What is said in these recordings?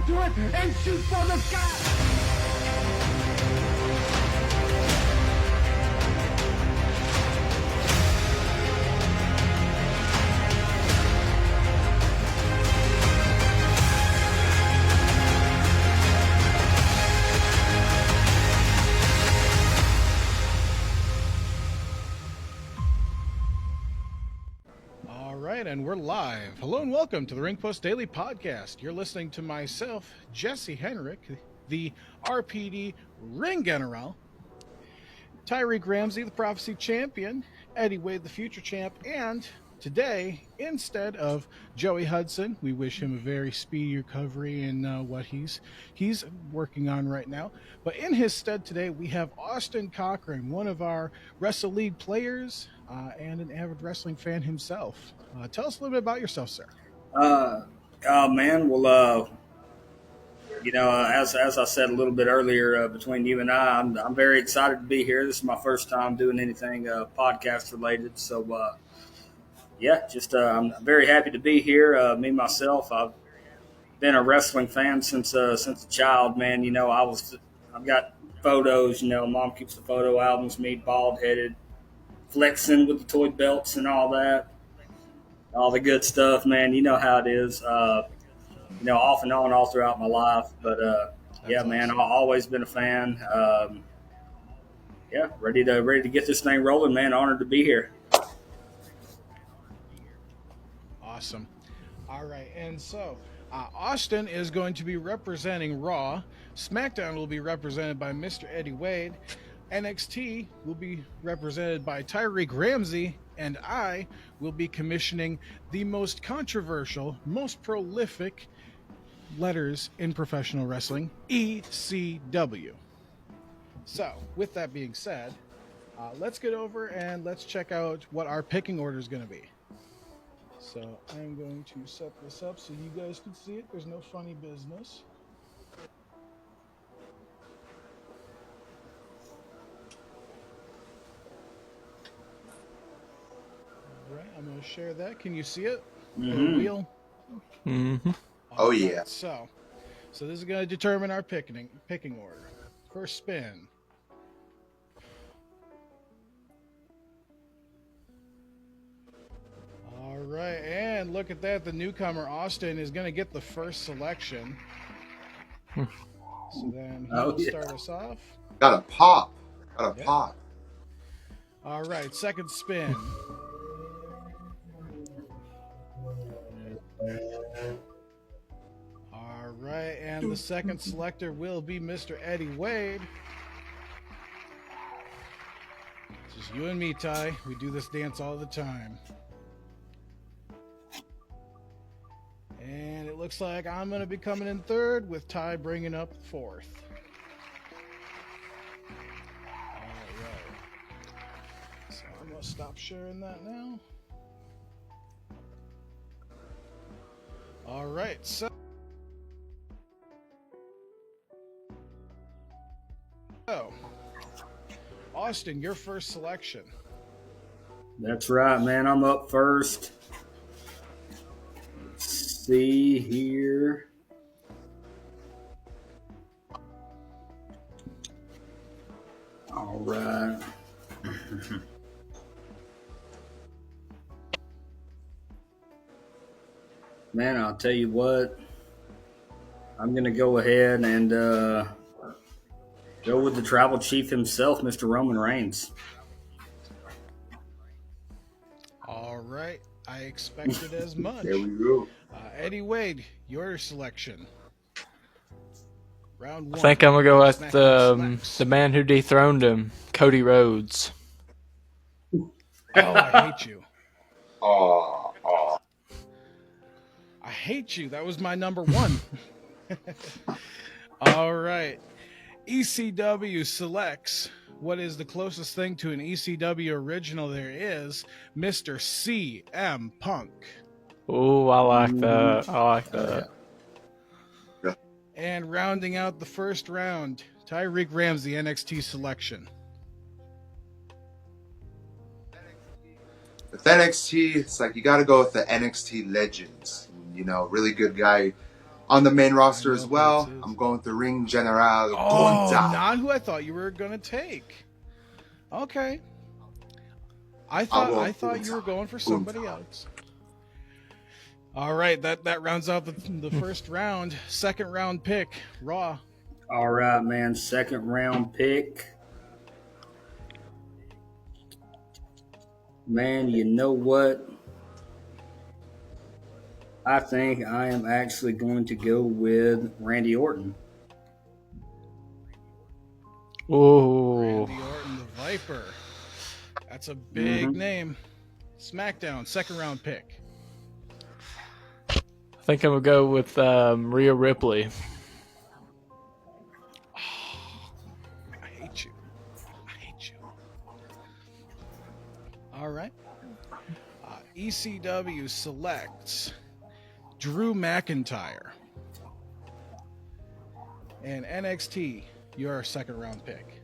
down to it and shoot for the sky. And we're live. Hello and welcome to the Ring Post Daily Podcast. You're listening to myself, Jesse Henrik, the RPD Ring General, Tyreek Ramsey, the Prophecy Champion, Eddie Wade, the Future Champ, and today, instead of Joey Hudson, we wish him a very speedy recovery in what he's working on right now. But in his stead today, we have Austin Cochran, one of our Wrestle League players and an avid wrestling fan himself. Tell us a little bit about yourself, sir. Man, well, as I said a little bit earlier, between you and I'm very excited to be here. This is my first time doing anything podcast related, so I'm very happy to be here. Me myself, I've been a wrestling fan since a child. Man, I've got photos. Mom keeps the photo albums. Me bald headed, flexing with the toy belts and all that. All the good stuff, man. You know how it is. Off and on all throughout my life. But, man, I've always been a fan. Ready to get this thing rolling, man. Honored to be here. Awesome. All right. And so Austin is going to be representing Raw. SmackDown will be represented by Mr. Eddie Wade. NXT will be represented by Tyreek Ramsey. And I will be commissioning the most controversial, most prolific letters in professional wrestling, ECW. So, with that being said, let's get over and let's check out what our picking order is going to be. So, I'm going to set this up so you guys can see it. There's no funny business. Right, I'm going to share that. Can you see it? Mm-hmm. The wheel? Mm-hmm. Oh, yeah. So this is going to determine our picking order. First spin. All right, and look at that. The newcomer, Austin, is going to get the first selection. So then he'll start us off. Got a pop. Pop. All right, second spin. All right, and the second selector will be Mr. Eddie Wade. It's just you and me, Ty. We do this dance all the time. And it looks like I'm going to be coming in third with Ty bringing up fourth. All right. So I'm going to stop sharing that now. All right, so Austin, your first selection. That's right, man. I'm up first. Let's see here. All right. Man, I'll tell you what. I'm going to go ahead and go with the tribal chief himself, Mr. Roman Reigns. All right. I expected as much. There we go. Eddie Wade, your selection. Round one. I think I'm going to go with the man who dethroned him, Cody Rhodes. Oh, I hate you. Oh. I hate you. That was my number one. All right. ECW selects what is the closest thing to an ECW original there is, Mr. CM Punk. Oh, I like that. Yeah. And rounding out the first round, Tyreek Ramsey, NXT selection. With NXT, it's like you got to go with the NXT legends. Really good guy. On the main roster know as who well, this is. I'm going with the Ring General Oh, Gonza. not who I thought you were gonna take. Okay. I go thought you Gonza. were going for somebody else. All right, that rounds out the first round. Second round pick, Raw. All right, man. Second round pick. Man, you know what? I think I am actually going to go with Randy Orton. Oh, Randy Orton, the Viper. That's a big Mhm. name. SmackDown, second round pick. I think I'm gonna go with Rhea Ripley. I hate you. I hate you. All right. ECW selects Drew McIntyre. And NXT, your second round pick.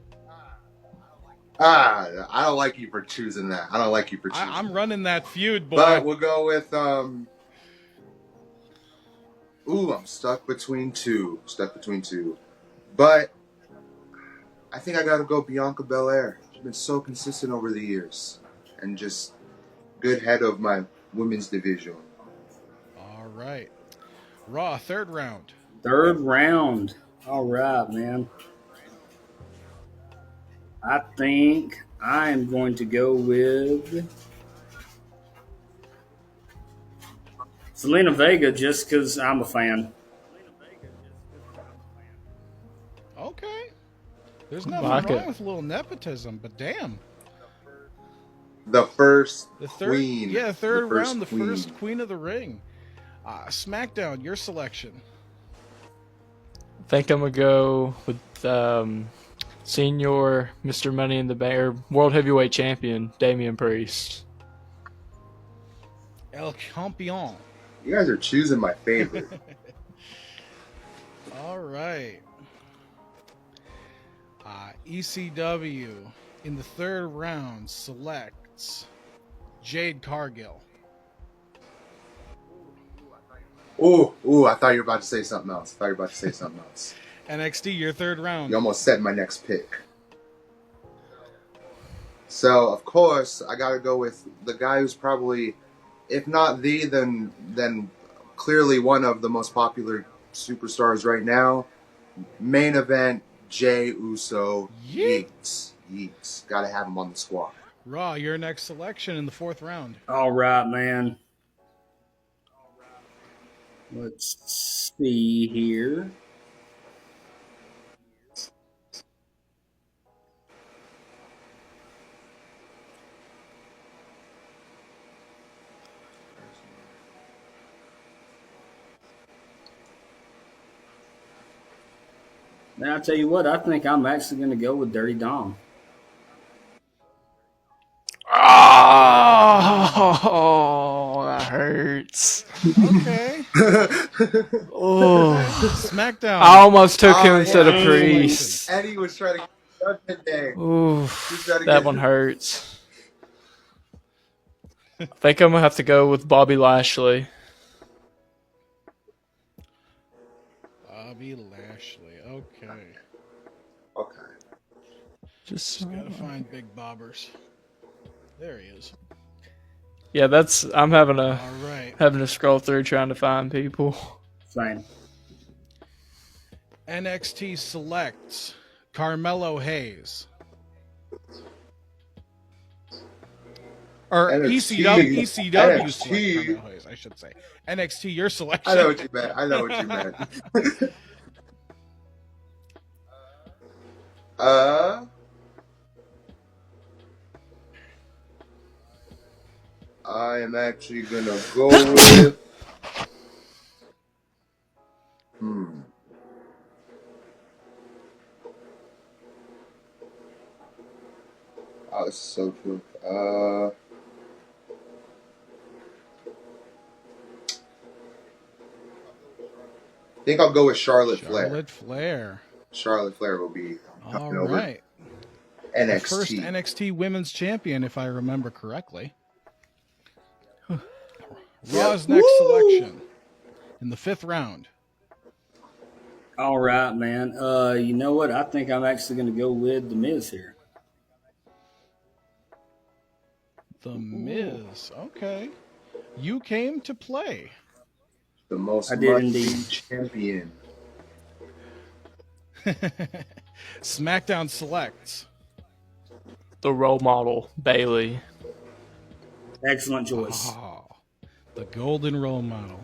I don't like you for choosing that. I don't like you for choosing. I'm running that feud, boy. But we'll go with I'm stuck between two. But I think I gotta go Bianca Belair. She's been so consistent over the years. And just good head of my women's division. All right. Raw, third round. Third round. All right, man. I think I am going to go with Selena Vega just because I'm a fan. Okay. There's nothing Like wrong it. with a little nepotism, but damn. The first The third, queen. yeah, third The first round, the queen. first queen of the ring. SmackDown, your selection. I think I'm gonna go with Senior Mr. Money in the Bank, or World Heavyweight Champion Damian Priest. El Campeon. You guys are choosing my favorite. All right. ECW in the third round selects Jade Cargill. Ooh, I thought you were about to say something else. NXT, your third round. You almost said my next pick. So, of course, I got to go with the guy who's probably, if not then clearly one of the most popular superstars right now. Main event, Jey Uso. Yeets. Got to have him on the squad. Raw, your next selection in the fourth round. All right, man. Let's see here. Now, I'll tell you what, I think I'm actually going to go with Dirty Dom. Oh, that hurts. Okay. Oh, SmackDown. I almost took him instead of yeah. Priest. Eddie was trying to get today. Ooh, He's trying to that get- one hurts. I think I'm gonna have to go with Bobby Lashley. Bobby Lashley. Okay. Okay. Just Gotta find Big Bobbers. There he is. yeah, I'm having All right. to scroll through trying to find people. Same. NXT selects Carmelo Hayes. Or NXT. ECW selects NXT. Carmelo Hayes, I should say. NXT, your selection. I know what you meant. I am actually gonna go with. Oh, this is so true. I think I'll go with Charlotte Flair. Charlotte Flair will be All coming over. right. The NXT. first NXT Women's Champion, if I remember correctly. Raw's next selection in the fifth round. All right, man. You know what? I think I'm actually going to go with The Miz here. The Miz. Okay. You came to play. The most I did must-see indeed. champion. SmackDown selects. The role model, Bailey. Excellent choice. Oh, the golden role model.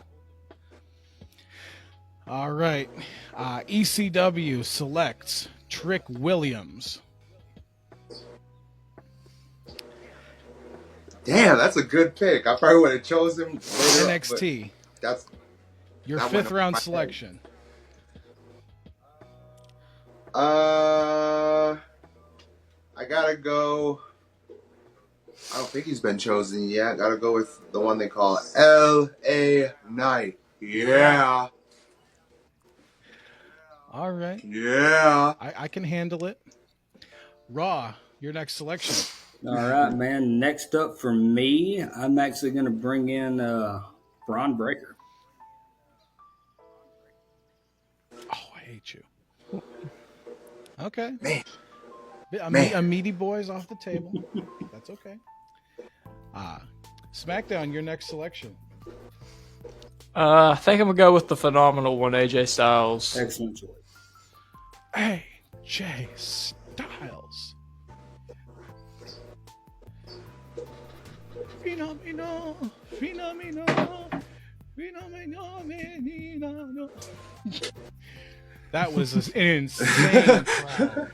All right. ECW selects Trick Williams. Damn, that's a good pick. I probably would have chosen him later on, but NXT. that's Your that went fifth over round my head. selection. I gotta go. I don't think he's been chosen yet. Gotta go with the one they call L.A. Knight. Yeah. All right. Yeah. I can handle it. Raw, your next selection. All right, man. Next up for me, I'm actually going to bring in Braun Breaker. Oh, I hate you. Okay. Man. A meaty boy's off the table. That's okay. SmackDown, your next selection. I think I'm gonna go with the phenomenal one, AJ Styles. Excellent choice. AJ Styles. Fenomeno. That was an insane crowd.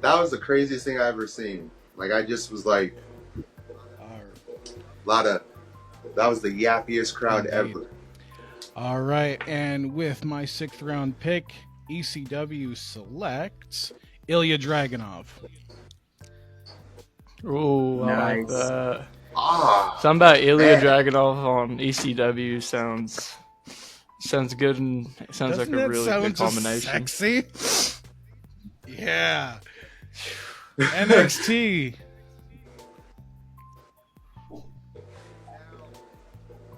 That was the craziest thing I ever seen. Like, I just was like, that was the yappiest crowd ever. All right, and with my sixth round pick, ECW selects Ilya Dragunov. Ooh, I like Nice. that. Man. Something about Ilya Dragunov on ECW sounds good and sounds Doesn't like a that really sound good just combination. sexy? Yeah. NXT.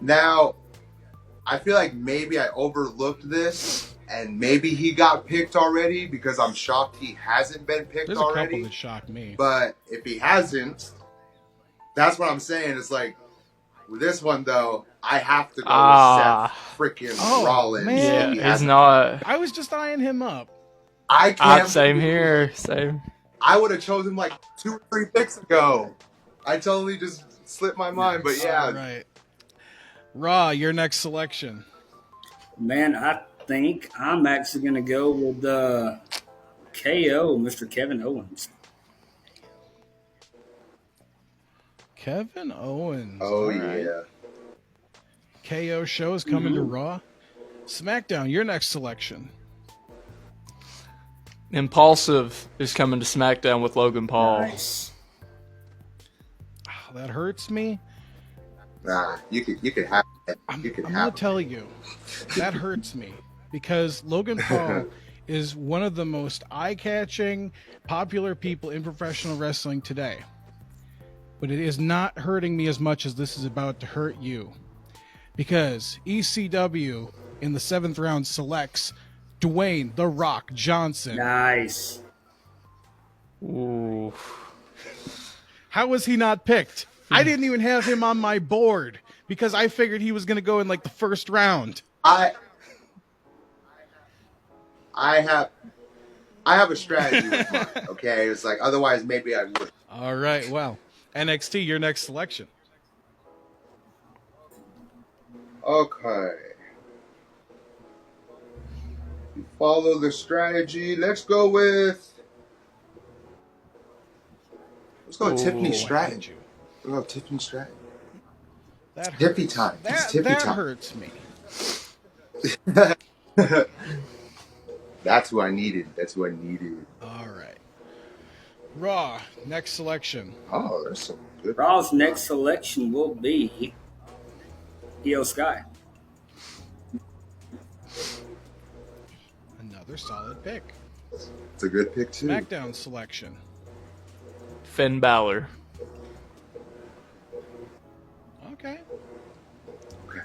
Now, I feel like maybe I overlooked this, and maybe he got picked already because I'm shocked he hasn't been picked There's a couple already. that shocked me. But if he hasn't, that's what I'm saying. It's like, with this one, though, I have to go with Seth freaking Rollins. man. Yeah, he's not. I was just eyeing him up. I can't. Same believe- here. Same. I would have chosen him like 2 or 3 picks ago. I totally just slipped my mind, but yeah. All right. Raw, your next selection. Man, I think I'm actually going to go with KO, Mr. Kevin Owens. Kevin Owens. Oh, All right. yeah. KO shows coming to Raw. SmackDown, your next selection. Impulsive is coming to SmackDown with Logan Paul. Nice. Oh, that hurts me. Nah, you could have it. I'm You could going have to tell you, that hurts me because Logan Paul is one of the most eye-catching, popular people in professional wrestling today. But it is not hurting me as much as this is about to hurt you. Because ECW in the 7th round selects Dwayne "The Rock" Johnson. Nice. Ooh. How was he not picked? I didn't even have him on my board because I figured he was going to go in like the 1st round. I have a strategy with mine, okay? It's like, otherwise maybe I would. All right, well, NXT, your next selection. Okay. You follow the strategy. Let's go with Tiffany Ooh, I Stratton. hate you. We'll go Tiffany Stratton. That Tiffy hurts. time. It's That, Tiffy that time. hurts me. That's who I needed. All right. Raw, next selection. Oh, there's some good. Raw's next selection will be Io Sky. Another solid pick. It's a good pick too. SmackDown selection. Finn Balor. Okay. Okay.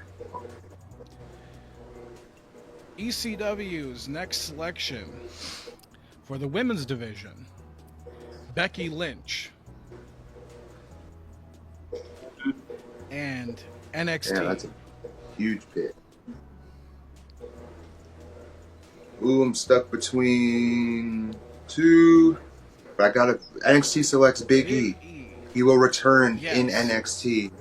ECW's next selection for the women's division, Becky Lynch. And NXT. Yeah, that's a huge pick. Ooh, I'm stuck between two. But I gotta. NXT selects Big E. He will return in NXT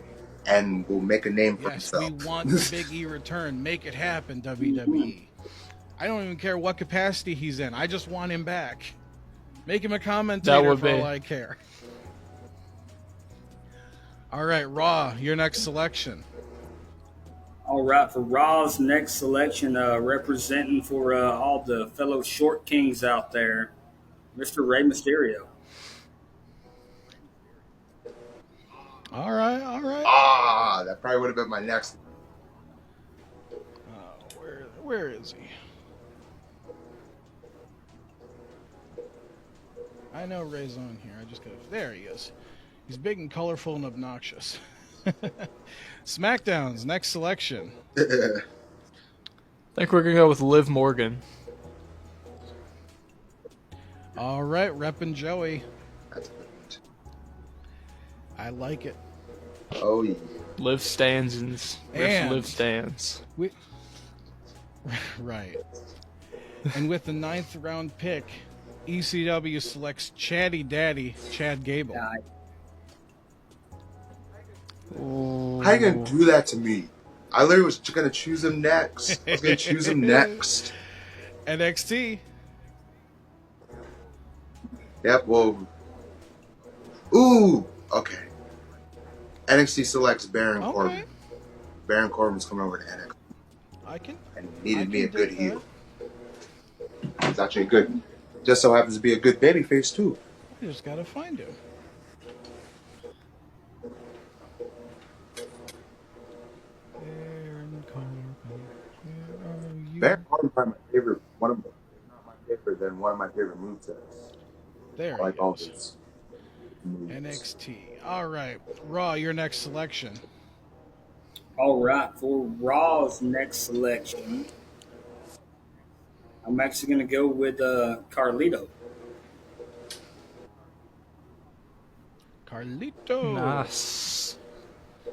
and will make a name for himself. Yes, we want the Big E return. Make it happen, WWE. I don't even care what capacity he's in. I just want him back. Make him a commentator for all I care. All right, Raw, your next selection. All right, for Raw's next selection, representing for all the fellow short kings out there, Mr. Rey Mysterio. All right. Ah, that probably would have been my next. Where is he? I know Ray's on here. I just gotta. There he is. He's big and colorful and obnoxious. SmackDown's next selection. I think we're gonna go with Liv Morgan. All right, reppin' Joey. That's perfect. I like it. Oh yeah. Liv stands and Liv stands. Right. And with the 9th round pick, ECW selects Chatty Daddy Chad Gable. How you gonna do that to me? I literally was gonna choose him next. I was gonna choose him next. NXT. Yep. Well. Ooh. Okay. NXT selects Baron Corbin. Baron Corbin's coming over to NXT. And needed me a good heel. He's actually good. Just so happens to be a good babyface too. You just gotta find him. Baron Corbin's probably my favorite. Not my favorite, then one of my favorite movesets. There I like he all is. his moves. NXT. All right, Raw, your next selection. All right, for Raw's next selection, I'm actually going to go with Carlito. Carlito. Nice.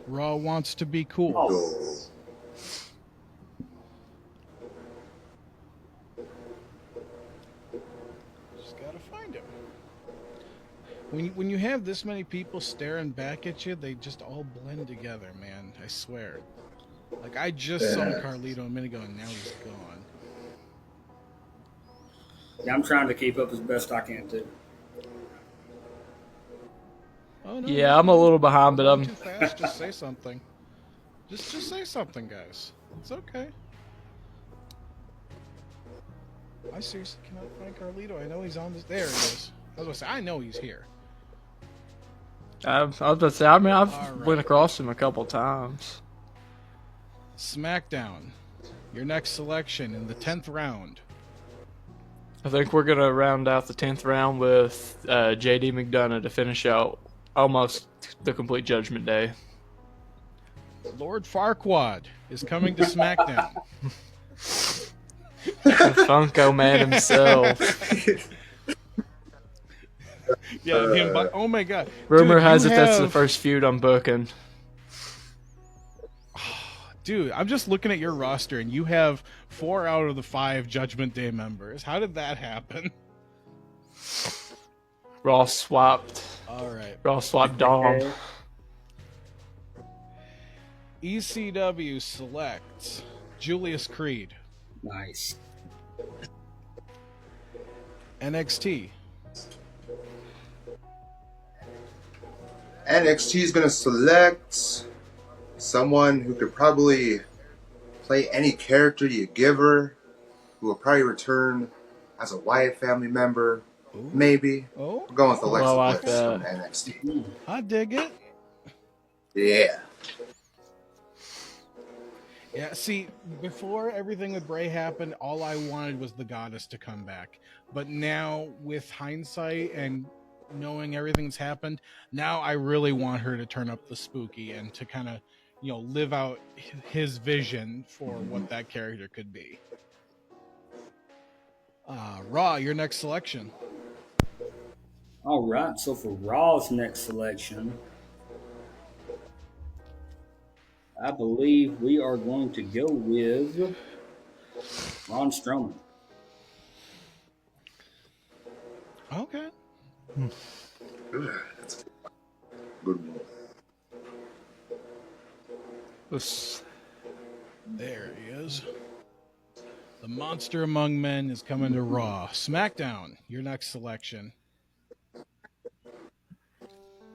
Raw wants to be cool. Oh. Just gotta find him. When you have this many people staring back at you, they just all blend together, man. I swear. Like, I just saw Carlito a minute ago, and now he's gone. Yeah, I'm trying to keep up as best I can, too. Oh, no, Yeah, I'm a little behind, but I'm too fast. Just say something. Just say something, guys. It's okay. I seriously cannot find Carlito. I know he's on this. There he is. I was gonna say, I know he's here. I was about to say, I mean, I've All right. went across him a couple times. SmackDown. Your next selection in the 10th round. I think we're gonna round out the 10th round with JD McDonough to finish out almost the complete Judgment Day. Lord Farquaad is coming to SmackDown. The Funko Man himself. Yeah, him. Oh my God! Rumor Dude, has you it that's the have- first feud I'm booking. Dude, I'm just looking at your roster, and you have 4 out of the 5 Judgment Day members. How did that happen? Raw swapped. All right. Raw swapped Dom. ECW selects Julius Creed. Nice. NXT. NXT is going to select someone who could probably play any character you give her, who will probably return as a Wyatt family member, maybe. Oh, We're going with Alexa I like Bliss that. from NXT. I dig it. Yeah. Yeah, see, before everything with Bray happened, all I wanted was the goddess to come back. But now, with hindsight and knowing everything's happened, now I really want her to turn up the spooky and to kind of, live out his vision for what that character could be. Raw, your next selection. All right, so for Raw's next selection, I believe we are going to go with Braun Strowman. Okay. That's a good one. There he is. The monster among men is coming to Raw. SmackDown, your next selection.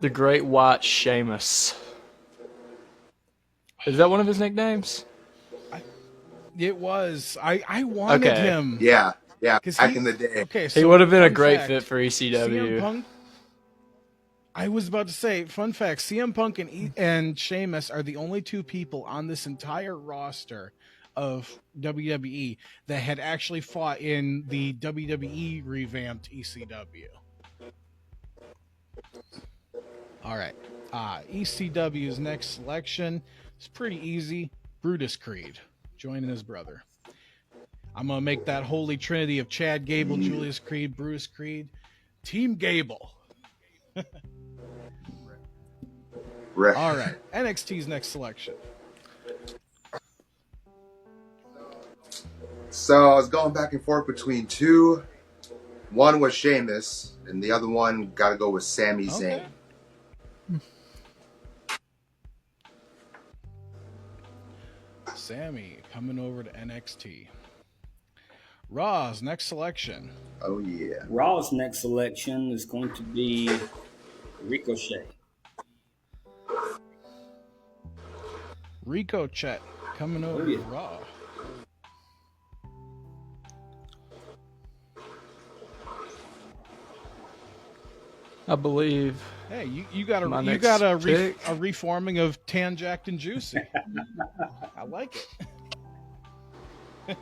The Great White Sheamus. Is that one of his nicknames? It was. I wanted him. Yeah, back he- in the day. Okay, so He would have been a fun great fact, fit for E CM ECW. Punk. I was about to say, fun fact: CM Punk and Sheamus are the only two people on this entire roster of WWE that had actually fought in the WWE revamped ECW. All right, ECW's next selection is pretty easy: Brutus Creed joining his brother. I'm gonna make that holy trinity of Chad Gable, Julius Creed, Brutus Creed, Team Gable. Right. All right, NXT's next selection. So I was going back and forth between two. One was Sheamus, and the other one got to go with Sami Zayn. Sammy coming over to NXT. Raw's next selection. Oh yeah. Raw's next selection is going to be Ricochet. Rico Chet coming over to Raw. I believe. Hey, you got My a next reforming pick. a reforming of Tan Jacked and Juicy. I like it.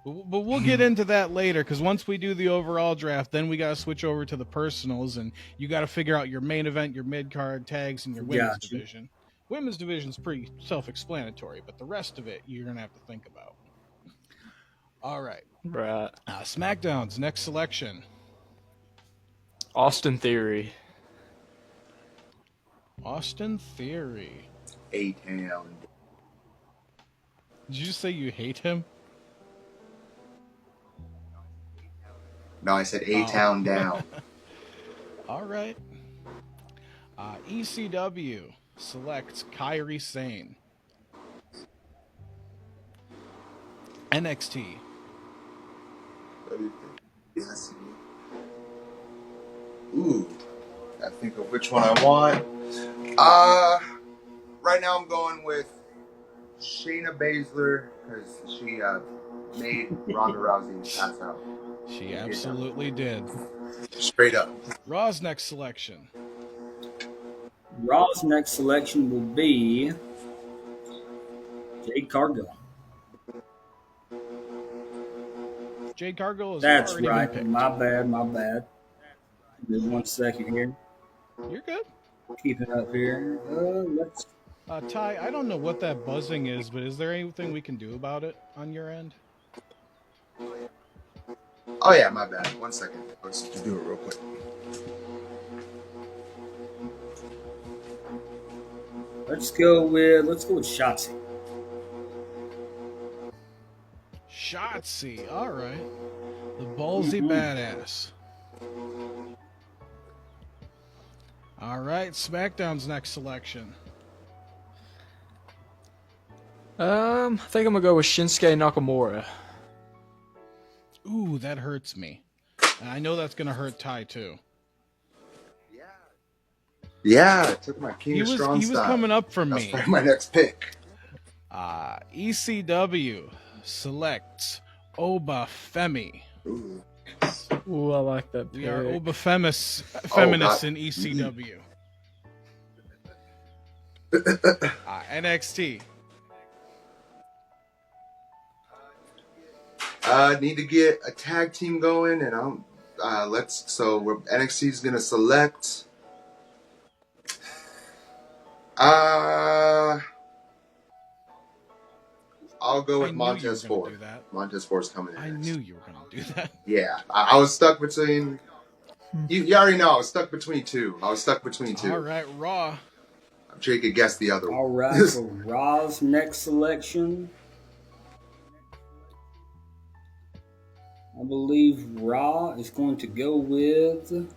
But we'll get into that later, because once we do the overall draft, then we got to switch over to the personals, and you got to figure out your main event, your mid card tags, and your women's Gotcha. division. Women's division's pretty self-explanatory, but the rest of it you're gonna have to think about. All right, Right. SmackDown's next selection. Austin Theory. Austin Theory. A-Town. Did you just say you hate him? No, I said A-Town down. All right. ECW selects Kairi Sane. NXT. Yes. Ooh. I think of which one I want. Right now I'm going with Shayna Baszler because she made Ronda Rousey pass out. She absolutely did. Straight up. Raw's next selection. Raw's next selection will be Jade Cargill. Jade Cargill is That's already right. been picked. My bad. Just 1 second here. You're good. Keep it up here. Let's. Ty, I don't know what that buzzing is, but is there anything we can do about it on your end? Oh yeah, my bad. 1 second. Let's just do it real quick. Let's go with Shotzi. Shotzi. All right. The ballsy badass. All right. SmackDown's next selection. I think I'm gonna go with Shinsuke Nakamura. Ooh, that hurts me. And I know that's gonna hurt Ty too. Yeah, I took my King He of was Strong style. coming up for That's me. probably my next pick. ECW selects Oba Femi. Ooh. Ooh, I like that pick. We are Oba feminists in E ECW. NXT. Need to get a tag team going, and NXT is gonna select. I'll I'll go with I knew you were Montez gonna Ford. do that. Montez Ford's coming in. I next. knew you were going to do that. Yeah, I was stuck between. You already know I was stuck between two. All right, Raw. I'm sure you could guess the other one. All right, for Raw's next selection, I believe Raw is going to go with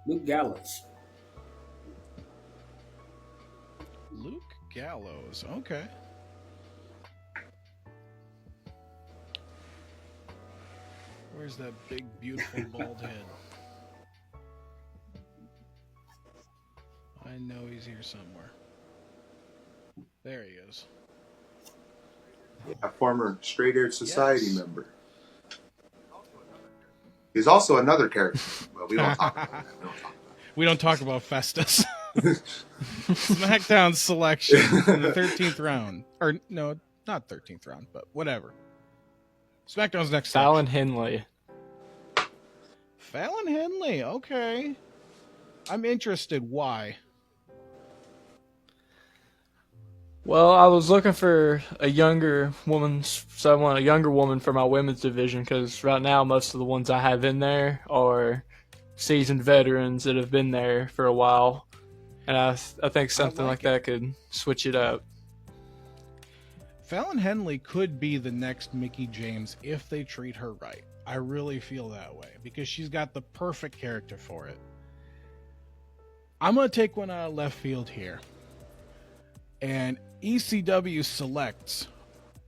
Luke Gallows. Luke Gallows. Okay. Where's that big, beautiful bald head? I know he's here somewhere. There he is. A former Straight Edge Society Yes. member. He's also another character, but we don't talk about that. We don't talk about Festus. SmackDown selection in the 13th round. Or, no, not 13th round, but whatever. SmackDown's next Fallon selection. Henley. Fallon Henley, okay. I'm interested. Why? Well, I was looking for a younger woman for my women's division because right now most of the ones I have in there are seasoned veterans that have been there for a while, and I think something like that could switch it up. Fallon Henley could be the next Mickie James if they treat her right. I really feel that way because she's got the perfect character for it. I'm going to take one out of left field here. And ECW selects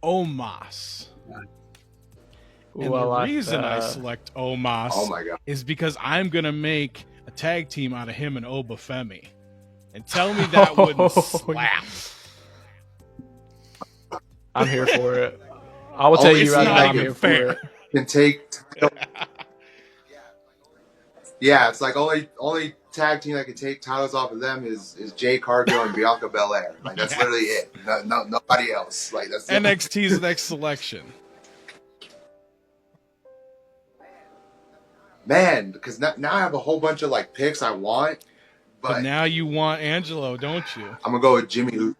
Omos. Ooh, And I the like reason I that. select Omos Oh my god. is because I'm going to make a tag team out of him and Obafemi. And tell me that wouldn't slap. I'm here for it. I will tell you right now, I'm here for it. Can take. Yeah, it's like only tag team that can take titles off of them is Jay Cargill and Bianca Belair. Like that's literally it. Nobody else. Like that's it. NXT's next selection. Man, because now I have a whole bunch of like picks I want, But now you want Angelo, don't you? I'm gonna go with Jimmy Uso.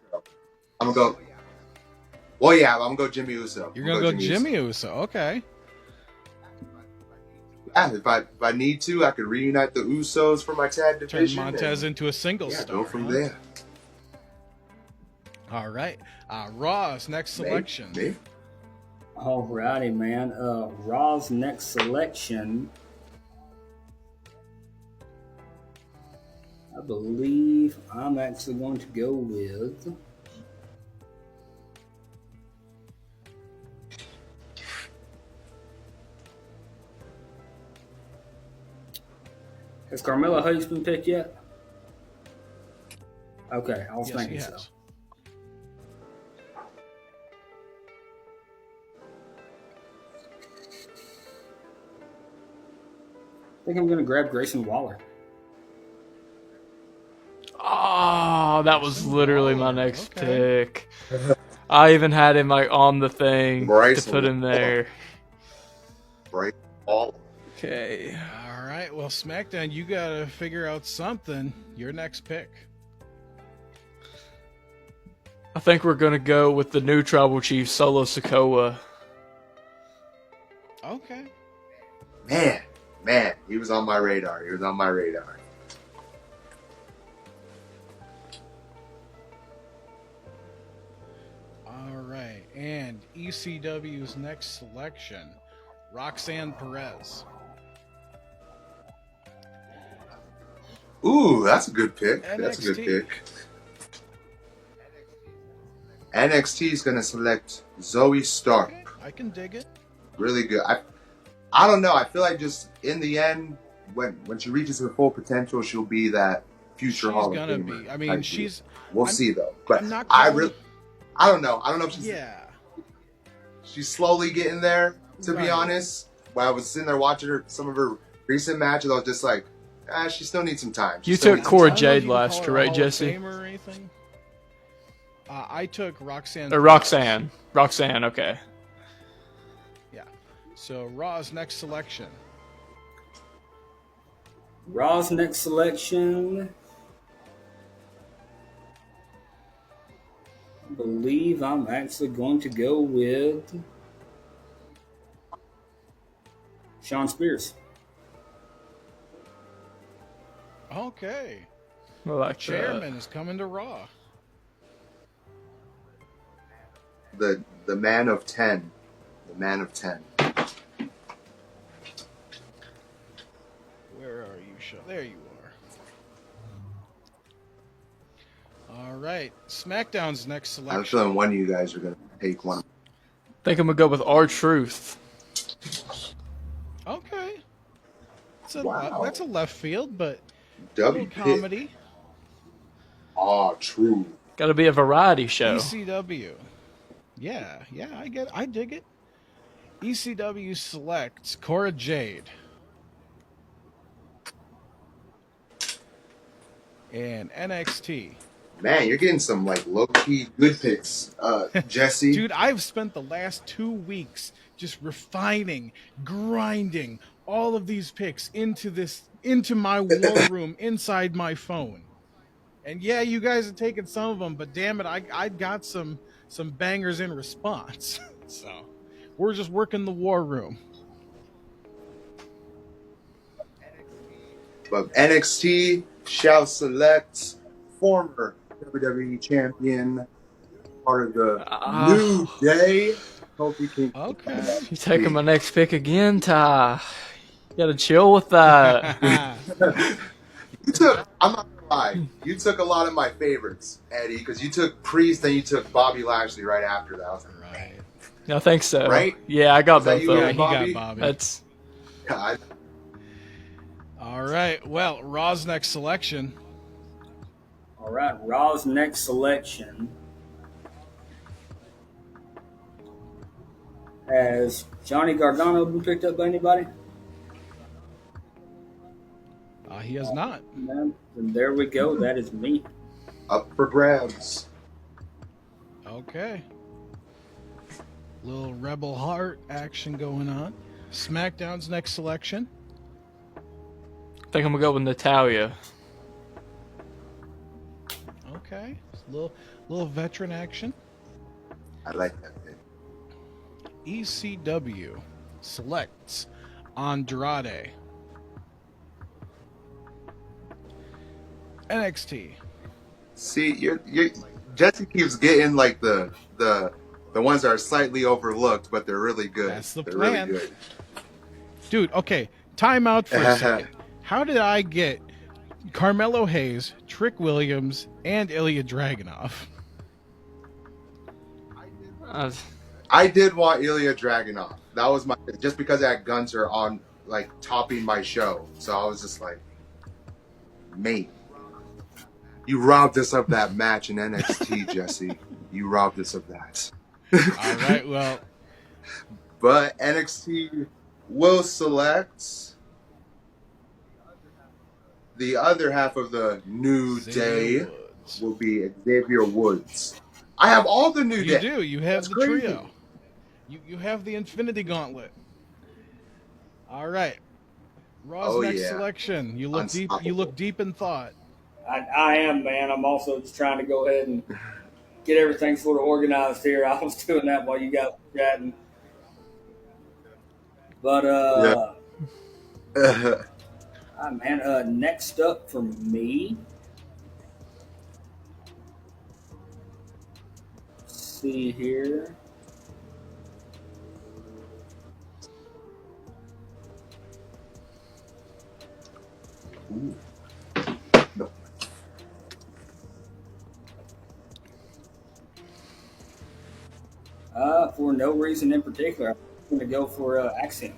I'm gonna go. Well, yeah, I'm gonna go Jimmy Uso. You're going to go Jimmy Uso. Okay. Yeah, if I need to, I could reunite the Usos for my tag Turn division. Montez into a single yeah, star. go from huh? there. All right. Raw's next selection. Maybe. Alrighty, man. Raw's next selection, I believe I'm actually going to go with Has Carmelo Hayes been picked yet? Okay, I was Yes, he thinking so. has. I think I'm going to grab Grayson Waller. Oh, that was literally my next Okay. pick. I even had him like on the thing Bryce to put him there. Right. All. Okay. All right. Well, SmackDown, you got to figure out something. Your next pick. I think we're gonna go with the new Tribal Chief, Solo Sikoa. Okay. Man, he was on my radar. All right. And ECW's next selection, Roxanne Perez. Ooh, that's a good pick. That's a good NXT. pick. NXT is gonna select Zoe Stark. Okay, I can dig it. Really good. I don't know. I feel like just in the end, when she reaches her full potential, she'll be that future She's Hall of gonna Famer be. I mean, type she's. deal. We'll I'm- see though. But I'm not I calling- really, I don't know. I don't know if she's she's slowly getting there. To Right. be honest, when I was sitting there watching some of her recent matches, I was just like, she still needs some time. She You still took needs Cora I don't know if Jade you can last call year, her a right, Hall of Jesse? Famer or anything. I took Roxanne. Roxanne. Roxanne, okay. Yeah. So Raw's next selection. Raw's next selection, believe I'm actually going to go with Sean Spears. Okay. I like Chairman is coming to Raw. The man of 10. The man of 10. Where are you, Sean? There you are. All right. SmackDown's next I'm selection. feeling one of you guys are going to take one. I think I'm gonna go with R-Truth. Okay. Wow. That's a left field, but a little comedy. Ah, true. Got to be a variety show. ECW. Yeah, I dig it. ECW selects Cora Jade. And NXT. Man, you're getting some like low-key good picks, Jesse. Dude, I've spent the last 2 weeks just refining, grinding all of these picks into my war room inside my phone. And yeah, you guys are taking some of them, but damn it, I got some bangers in response. So we're just working the war room. But NXT shall select former WWE champion, part of the New Day, Kofi Kingston. Okay. You taking my next pick again, Ty? You gotta chill with that. I'm not gonna lie, you took a lot of my favorites, Eddie, because you took Priest, then you took Bobby Lashley right after that. I was like, Right. I think so. Right? Yeah, I got Was that both you of Yeah, them. he Bobby? got Bobby. That's God. All right. Well, Raw's next selection. All right, Raw's next selection has Johnny Gargano been picked up by anybody? He has not. No. Then there we go. That is me. Up for grabs. Okay. Little Rebel Heart action going on. SmackDown's next selection. I think I'm gonna go with Natalia. Okay. Little veteran action. I like that pick. ECW selects Andrade. NXT. See, you're Jesse keeps getting like the ones that are slightly overlooked, but they're really good. That's the they're plan. really good. Dude, okay. Time out for a second. How did I get Carmelo Hayes, Trick Williams, and Ilya Dragunov? I did want Ilya Dragunov. That was my just because I had Gunther on like topping my show, so I was just like, mate, you robbed us of that match in NXT, Jesse. You robbed us of that. All right, well, But NXT will select the other half of the New Day Xavier Woods. will be Xavier Woods. I have all the New You Day. do. You have That's the crazy. trio. You have the Infinity Gauntlet. All right. Raw's Oh, next yeah. selection. You look deep. You Unstoppable. look deep in thought. I am, man. I'm also just trying to go ahead and get everything sort of organized here. I was doing that while you guys were chatting. But, man, next up for me. Let's see here. Ooh. No. For no reason in particular, I'm going to go for Axiom.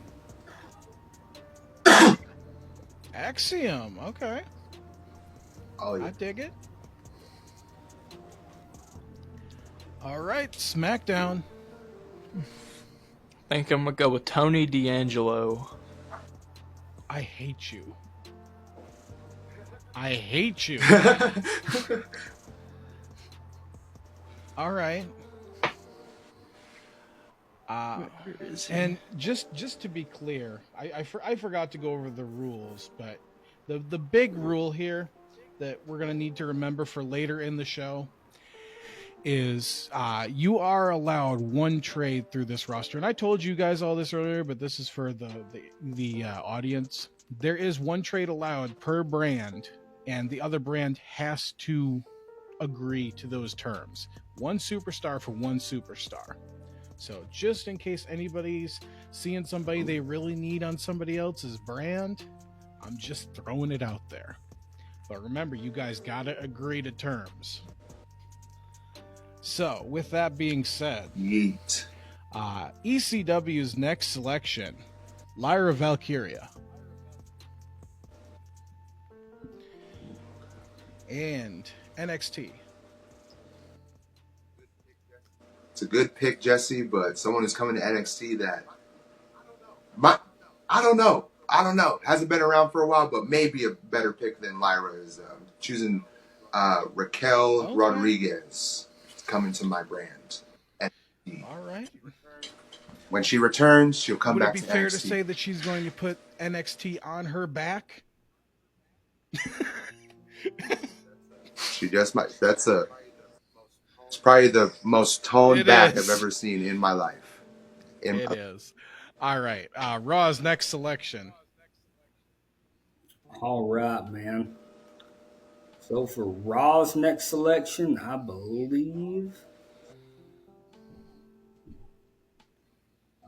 Axiom. Okay. Oh, yeah. I dig it. All right. SmackDown. I think I'm gonna go with Tony D'Angelo. I hate you. I hate you. All right. And just to be clear, I forgot to go over the rules, but the big rule here that we're going to need to remember for later in the show is you are allowed one trade through this roster, and I told you guys all this earlier, but this is for the audience. There is one trade allowed per brand, and the other brand has to agree to those terms. One superstar for one superstar. So just in case anybody's seeing somebody they really need on somebody else's brand, I'm just throwing it out there. But remember, you guys gotta agree to terms. So, with that being said, Yeet. ECW's next selection, Lyra Valkyria. And NXT. It's a good pick, Jesse, but someone is coming to NXT that I don't know. Hasn't been around for a while, but maybe a better pick than Lyra is choosing Raquel Rodriguez. Coming to my brand. NXT. All right. When she returns, she'll come back to NXT. Would it be fair to say that she's going to put NXT on her back? She just might. It's probably the most toned back I've ever seen in my life. It is. All right. Raw's next selection. All right, man. So for Raw's next selection, I believe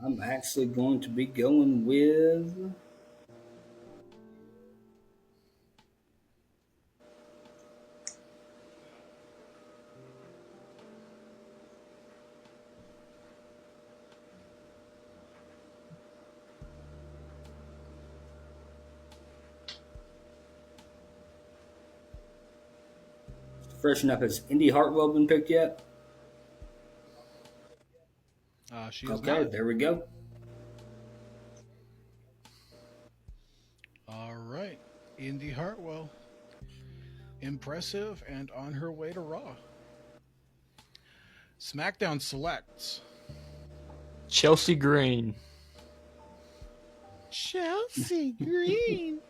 I'm actually going to be going with freshen up. Has Indy Hartwell been picked yet? She's okay, not. There we go. All right. Indy Hartwell. Impressive and on her way to Raw. SmackDown selects Chelsea Green. Chelsea Green.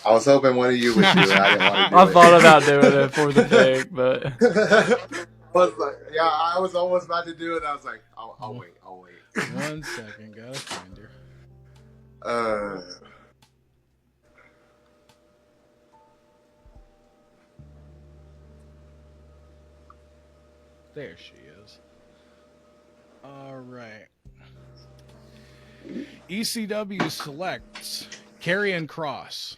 I was hoping one of you would do it. I didn't want to do I it. thought about doing it for the pick, but I was almost about to do it. I was like, I'll wait. 1 second, gotta find her. There she is. All right. ECW selects Karrion Kross.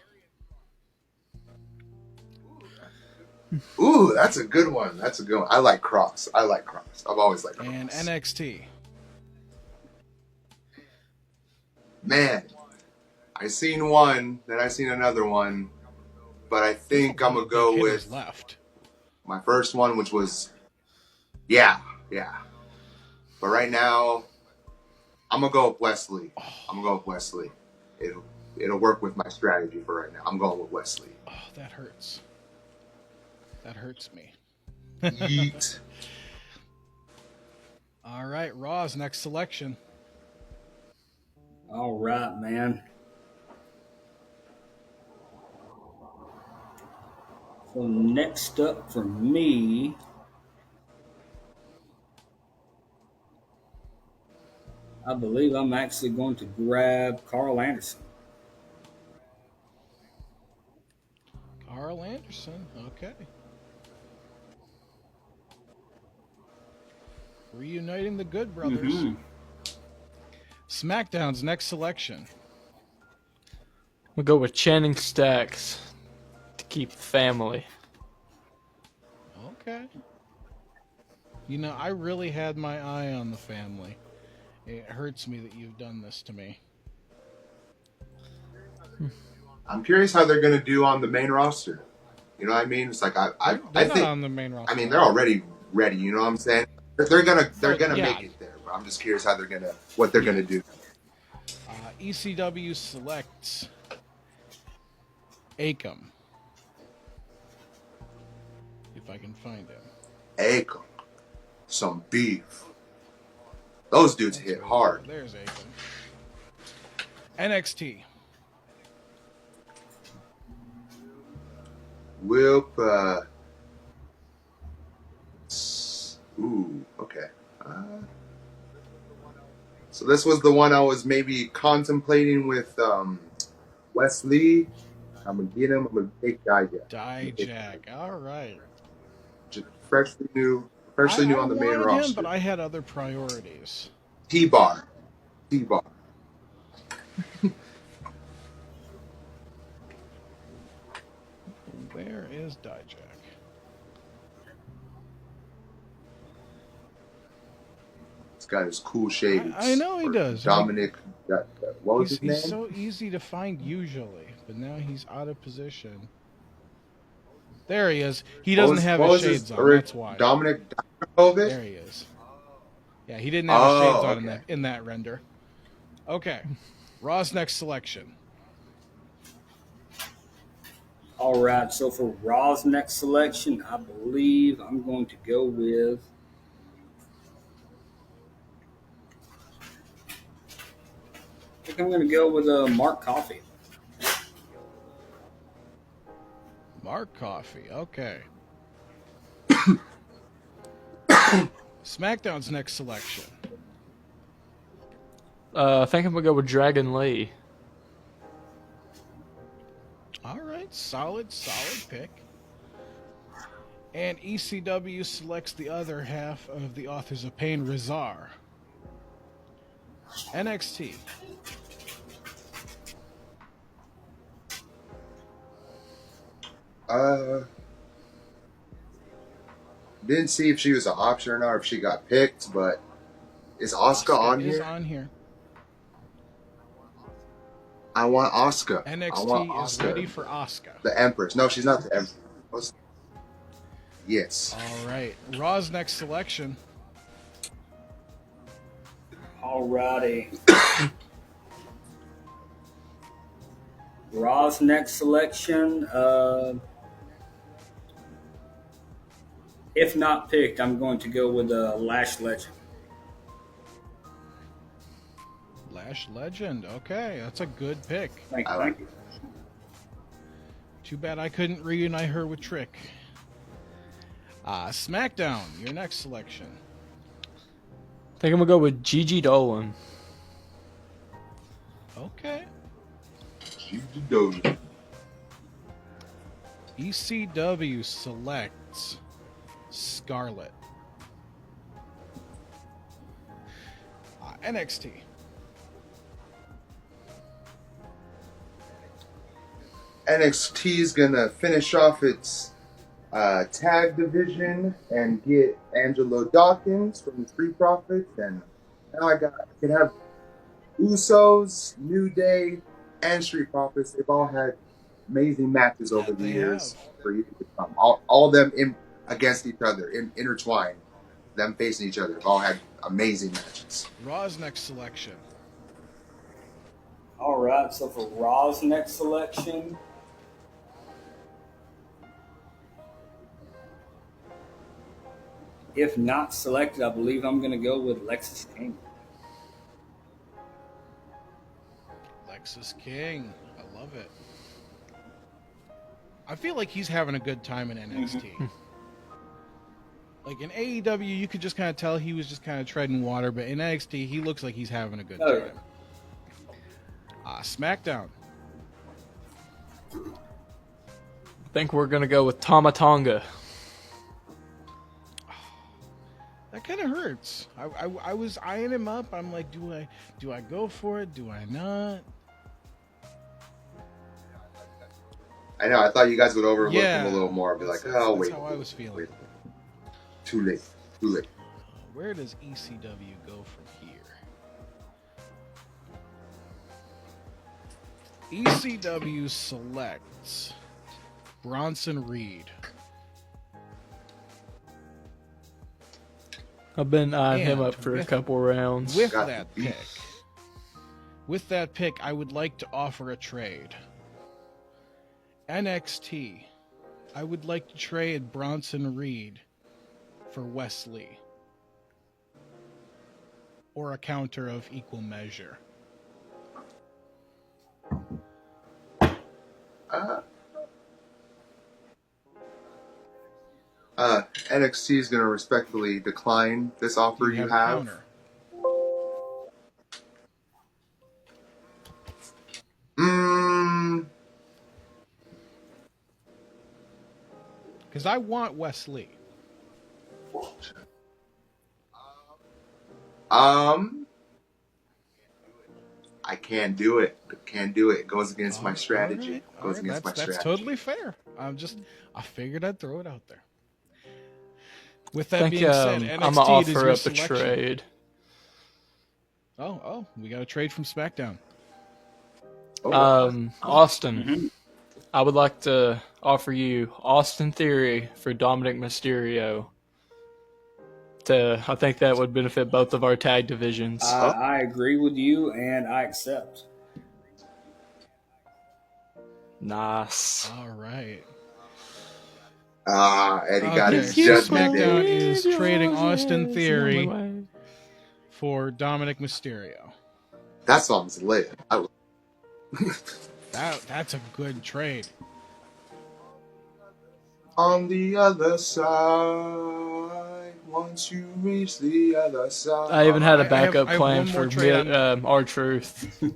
Ooh, that's a good one. I like Kross. I've always liked Kross. And NXT. Man, I seen one, then I seen another one, but I think I'm gonna go with left. My first one, which was yeah. But right now, I'm gonna go with Wesley. It'll work with my strategy for right now. I'm going with Wesley. Oh, that hurts. That hurts me. Yeet. All right, Raw's next selection. All right, man. So next up for me, I believe I'm actually going to grab Carl Anderson. Carl Anderson, okay. Reuniting the Good Brothers. Mm-hmm. SmackDown's next selection. we'll go with Channing Stacks to keep the family. Okay. You know, I really had my eye on the family. It hurts me that you've done this to me. I'm curious how they're gonna do on the main roster. You know what I mean? It's like They're I not think on the main roster. I mean they're already ready. You know what I'm saying? They're gonna Yeah. make it there. But I'm just curious how what they're gonna do. ECW selects Akam. If I can find him. Akam, some beef. Those dudes hit hard. There's Akam. NXT. Whoop. Ooh, okay. So this was the one I was maybe contemplating with Wesley. I'm gonna get him. I'm gonna take Dijak. Dijak. All right. Just freshly new I on the main wanted him, roster. but I had other priorities. T-Bar. T-Bar. Where is Dijak? He's got his cool shades. I know he does. Dominic, what was his name? He's so easy to find usually, but now he's out of position. There he is. He doesn't have his shades on. That's why. Dominic Dijakovic? There he is. Yeah, he didn't have his shades on okay. in that render. Okay. Raw's next selection. All right, so for Raw's next selection, I believe I'm going to go with. I think I'm going to go with Mark Coffey. Mark Coffey. Okay. SmackDown's next selection. I think I'm gonna go with Dragon Lee. All right, solid pick. And ECW selects the other half of the Authors of Pain, Rizar. NXT. Didn't see if she was an option or not, or if she got picked, but is Asuka on is here? on here. I want Asuka. NXT is ready for Asuka. The Empress. No, she's not the Empress. Yes. All right. Raw's next selection. All righty. Raw's next selection. If not picked, I'm going to go with Lash Legend. Lash Legend. Okay, that's a good pick. Thank you. Too bad I couldn't reunite her with Trick. SmackDown, your next selection. I think I'm gonna go with Gigi Dolan. Okay. Gigi Dolan. ECW selects Scarlett. NXT. NXT is gonna finish off its tag division and get Angelo Dawkins from the Street Profits, and now I can have Usos, New Day, and Street Profits. They've all had amazing matches over the years for years to come. All of them against each other, intertwined, them facing each other. They've all had amazing matches. Raw's next selection. All right, so for Raw's next selection, if not selected, I believe I'm going to go with Lexis King. Lexis King. I love it. I feel like he's having a good time in NXT. Like in AEW, you could just kind of tell he was just kind of treading water, but in NXT, he looks like he's having a good time. SmackDown. I think we're gonna go with Tama Tonga. That kind of hurts. I was eyeing him up. I'm like, do I go for it? Do I not? I know. I thought you guys would overlook him a little more. Be like, oh, wait. That's how I was feeling. Wait. Too late. Where does ECW go from here? ECW selects Bronson Reed. I've been eyeing him And up for a couple rounds. With that pick, I would like to offer a trade. NXT, I would like to trade Bronson Reed for Wesley. Or a counter of equal measure. NXT is going to respectfully decline this offer you a have. counter? Because I want Wesley. I can't do it. Can't do it. It goes against my strategy. All right. Against my strategy. That's totally fair. I figured I'd throw it out there. With that being said, NXT I'm gonna is offer your up selection. a trade. Oh, we got a trade from SmackDown. Austin, I would like to offer you Austin Theory for Dominic Mysterio. I think that would benefit both of our tag divisions. I agree with you, and I accept. Nice. All right. Eddie got his so judgment SmackDown day. is trading Austin Theory for Dominic Mysterio. That song's lit. That's a good trade. On the other side, once you reach the other side. I even had a backup I have plan one more for trade R-Truth.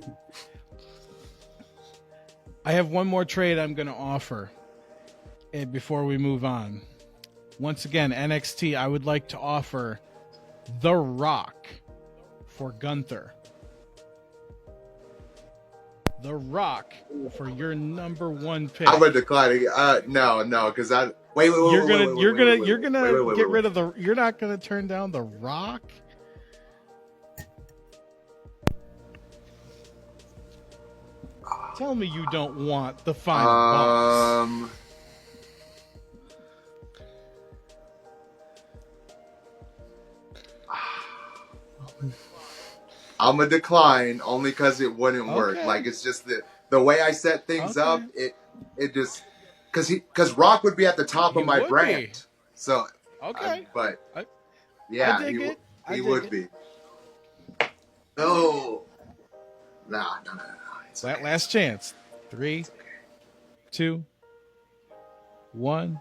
I have one more trade I'm going to offer before we move on. Once again, NXT, I would like to offer The Rock for Gunther. The Rock for your number one pick. I'm gonna decline it. No, because I wait. You're gonna get rid of the. You're not gonna turn down The Rock. Tell me you don't want the final boss. I'm a decline only because it wouldn't work. Okay. Like it's just the way I set things up. It just because Rock would be at the top of my brand. Be. So okay, yeah, he would be. No, no. It's that last chance. 3, 2, 1.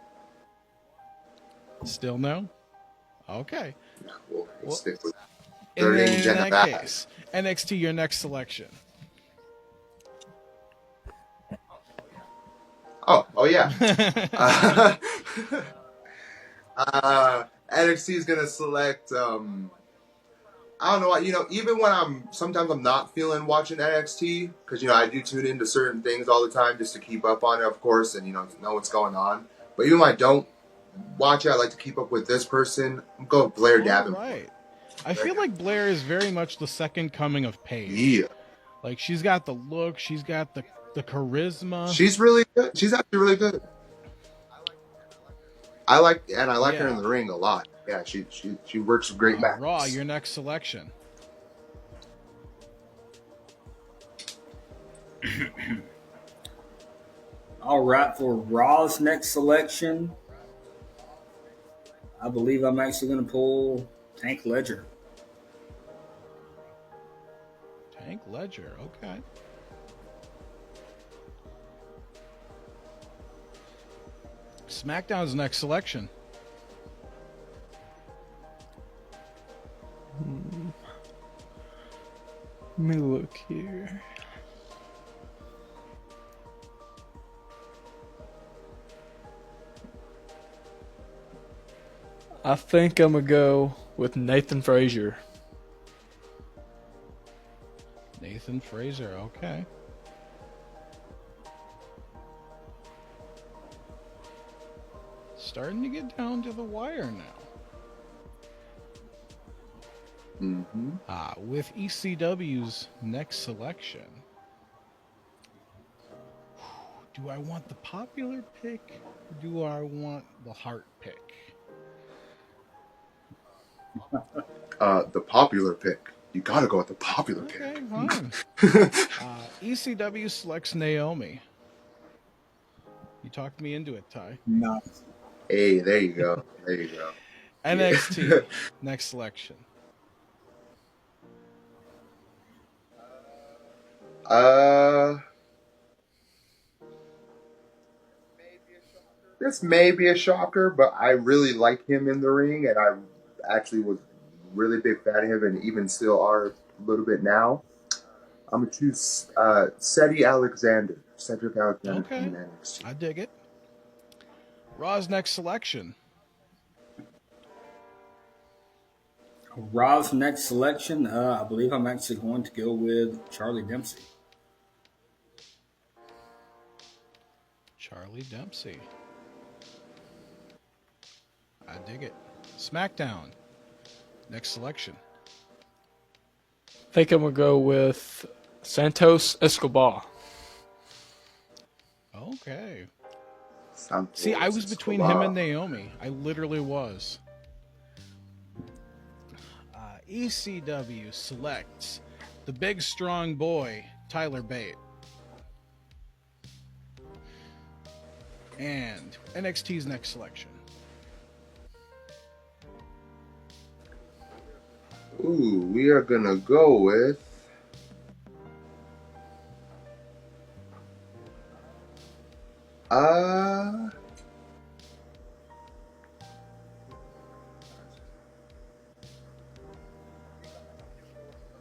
Still no. Okay. No, we'll stick with. In that case, NXT, your next selection. Oh yeah. NXT is gonna select. I don't know. Even when sometimes I'm not feeling watching NXT because I do tune into certain things all the time just to keep up on it, of course, and know what's going on. But even when I don't watch it, I like to keep up with this person. I'm going Blair Davenport. Right. I feel like Blair is very much the second coming of Paige. Yeah. Like she's got the look, she's got the charisma. She's really good. She's actually really good. I like her in the ring a lot. Yeah, she works with great matches. Raw, your next selection. All right, for Raw's next selection, I believe I'm actually going to pull Tank Ledger. Tank Ledger, okay. SmackDown's next selection. Let me look here. I think I'm going to go with Nathan Frazier. Nathan Frazier, okay. Starting to get down to the wire now. Mm-hmm. With ECW's next selection, do I want the popular pick or do I want the heart pick? The popular pick. You gotta go with the popular pick. Okay, fine. ECW selects Naomi. You talked me into it, Ty. Nice. Hey, there you go. There you go. NXT next selection. this may be a shocker, but I really like him in the ring, and I actually was really big fan of him, and even still are a little bit now. I'm gonna choose Cedric Alexander Okay. from NXT. I dig it. Raw's next selection. Raw's next selection, I believe I'm actually going to go with Charlie Dempsey. Charlie Dempsey. I dig it. SmackDown. Next selection. I think I'm gonna go with Santos Escobar. Okay. Santos See, I was between Escobar. him and Naomi. I literally was. ECW selects the big strong boy, Tyler Bate. And NXT's next selection. Ooh, we are gonna go with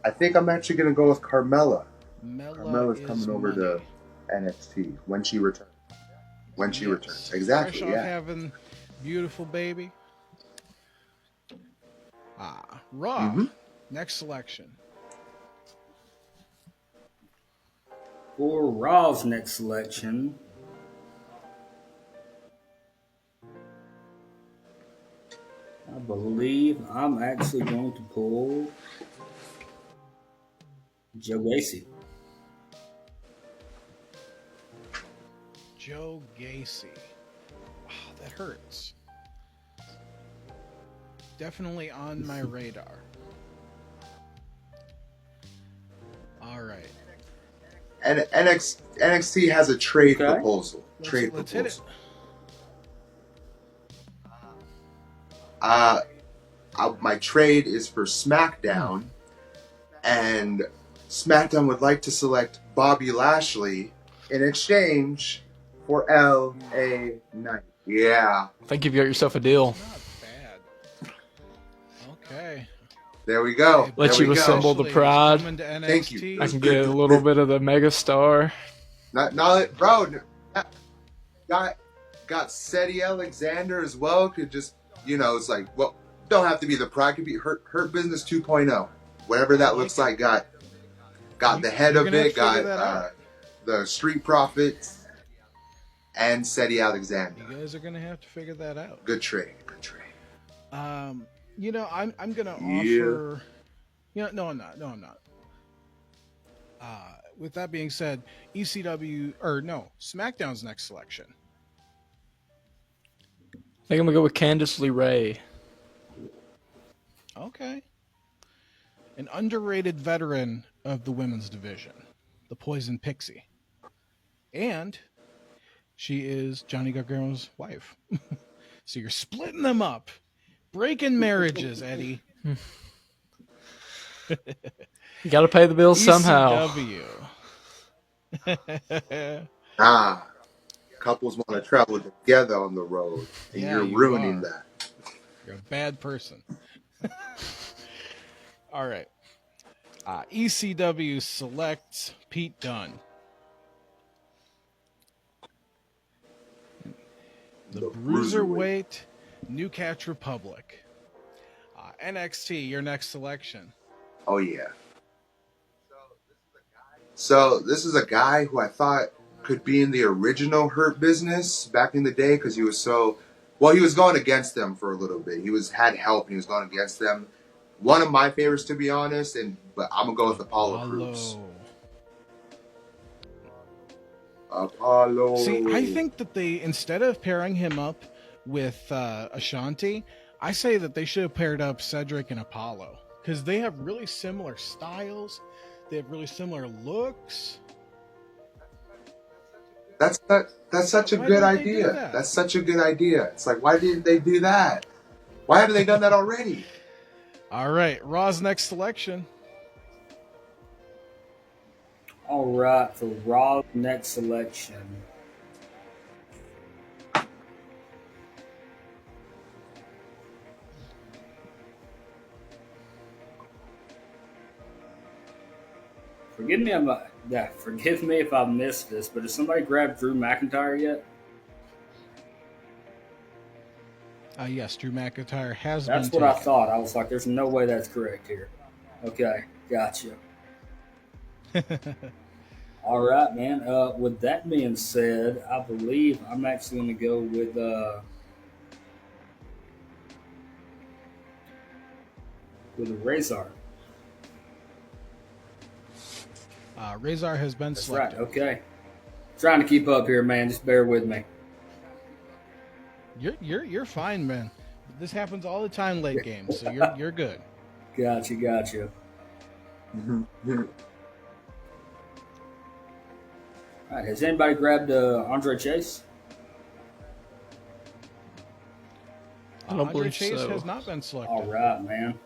I think I'm actually gonna go with Carmella. Carmella's coming over to NXT when she returns. When she returns, exactly. Fresh off Yeah. having beautiful baby. Raw. Mhm. Next selection. For Raw's next selection, I believe I'm actually going to pull Joe Gacy. Joe Gacy. Wow, that hurts. Definitely on my radar. All right. And NXT has a trade Okay. proposal. Let's hit it. My trade is for SmackDown, and SmackDown would like to select Bobby Lashley in exchange for LA Knight. Yeah, I think you've got yourself a deal. Not bad. Okay. there we go. Let there you we go. assemble the Lashley pride. coming to NXT. Thank you. I can get a little bit of the megastar. Not bro. Got Cedric Alexander as well. Could just it's like, well, don't have to be the pride. Could be Hurt Business 2.0, whatever that looks like. Got the head You're of gonna have it. to figure that Got out. the Street Profits and Cedric Alexander. You guys are gonna have to figure that out. Good trade. Good trade. I'm gonna Yeah. offer. No, I'm not. With that being said, SmackDown's next selection. I think I'm gonna go with Candice LeRae. Okay. An underrated veteran of the women's division, the Poison Pixie. And she is Johnny Gargano's wife. So you're splitting them up. Breaking marriages, Eddie. You got to pay the bills somehow. ECW. Couples want to travel together on the road, and Yeah, you're you ruining are. that. You're a bad person. All right. ECW selects Pete Dunne. The Bruiserweight New Catch Republic. NXT, your next selection. Oh yeah. So this is a guy who I thought could be in the original Hurt Business back in the day because he was he was going against them for a little bit. He had help and he was going against them. One of my favorites, to be honest, but I'm gonna go with Apollo Crews. Apollo. See, I think that they, instead of pairing him up with Ashanti, I say that they should have paired up Cedric and Apollo because they have really similar styles. They have really similar looks. That's such a Why good didn't they do idea. that? That's such a good idea. It's like, why didn't they do that? Why haven't they done that already? All right, Raw's next selection. All right, for Raw's next selection, Forgive me if I missed this, but has somebody grabbed Drew McIntyre yet? Yes, Drew McIntyre has That's been what I taken. thought. I was like, there's no way that's correct here. Okay, gotcha. All right, man. With that being said, I believe I'm actually going to go with Razor. Razor has been That's right. selected. Okay. Trying to keep up here, man. Just bear with me. You're fine, man. This happens all the time late game, so you're good. Gotcha. All right. Has anybody grabbed Andre Chase? I don't Andre believe Chase so. has not been selected. All right, man.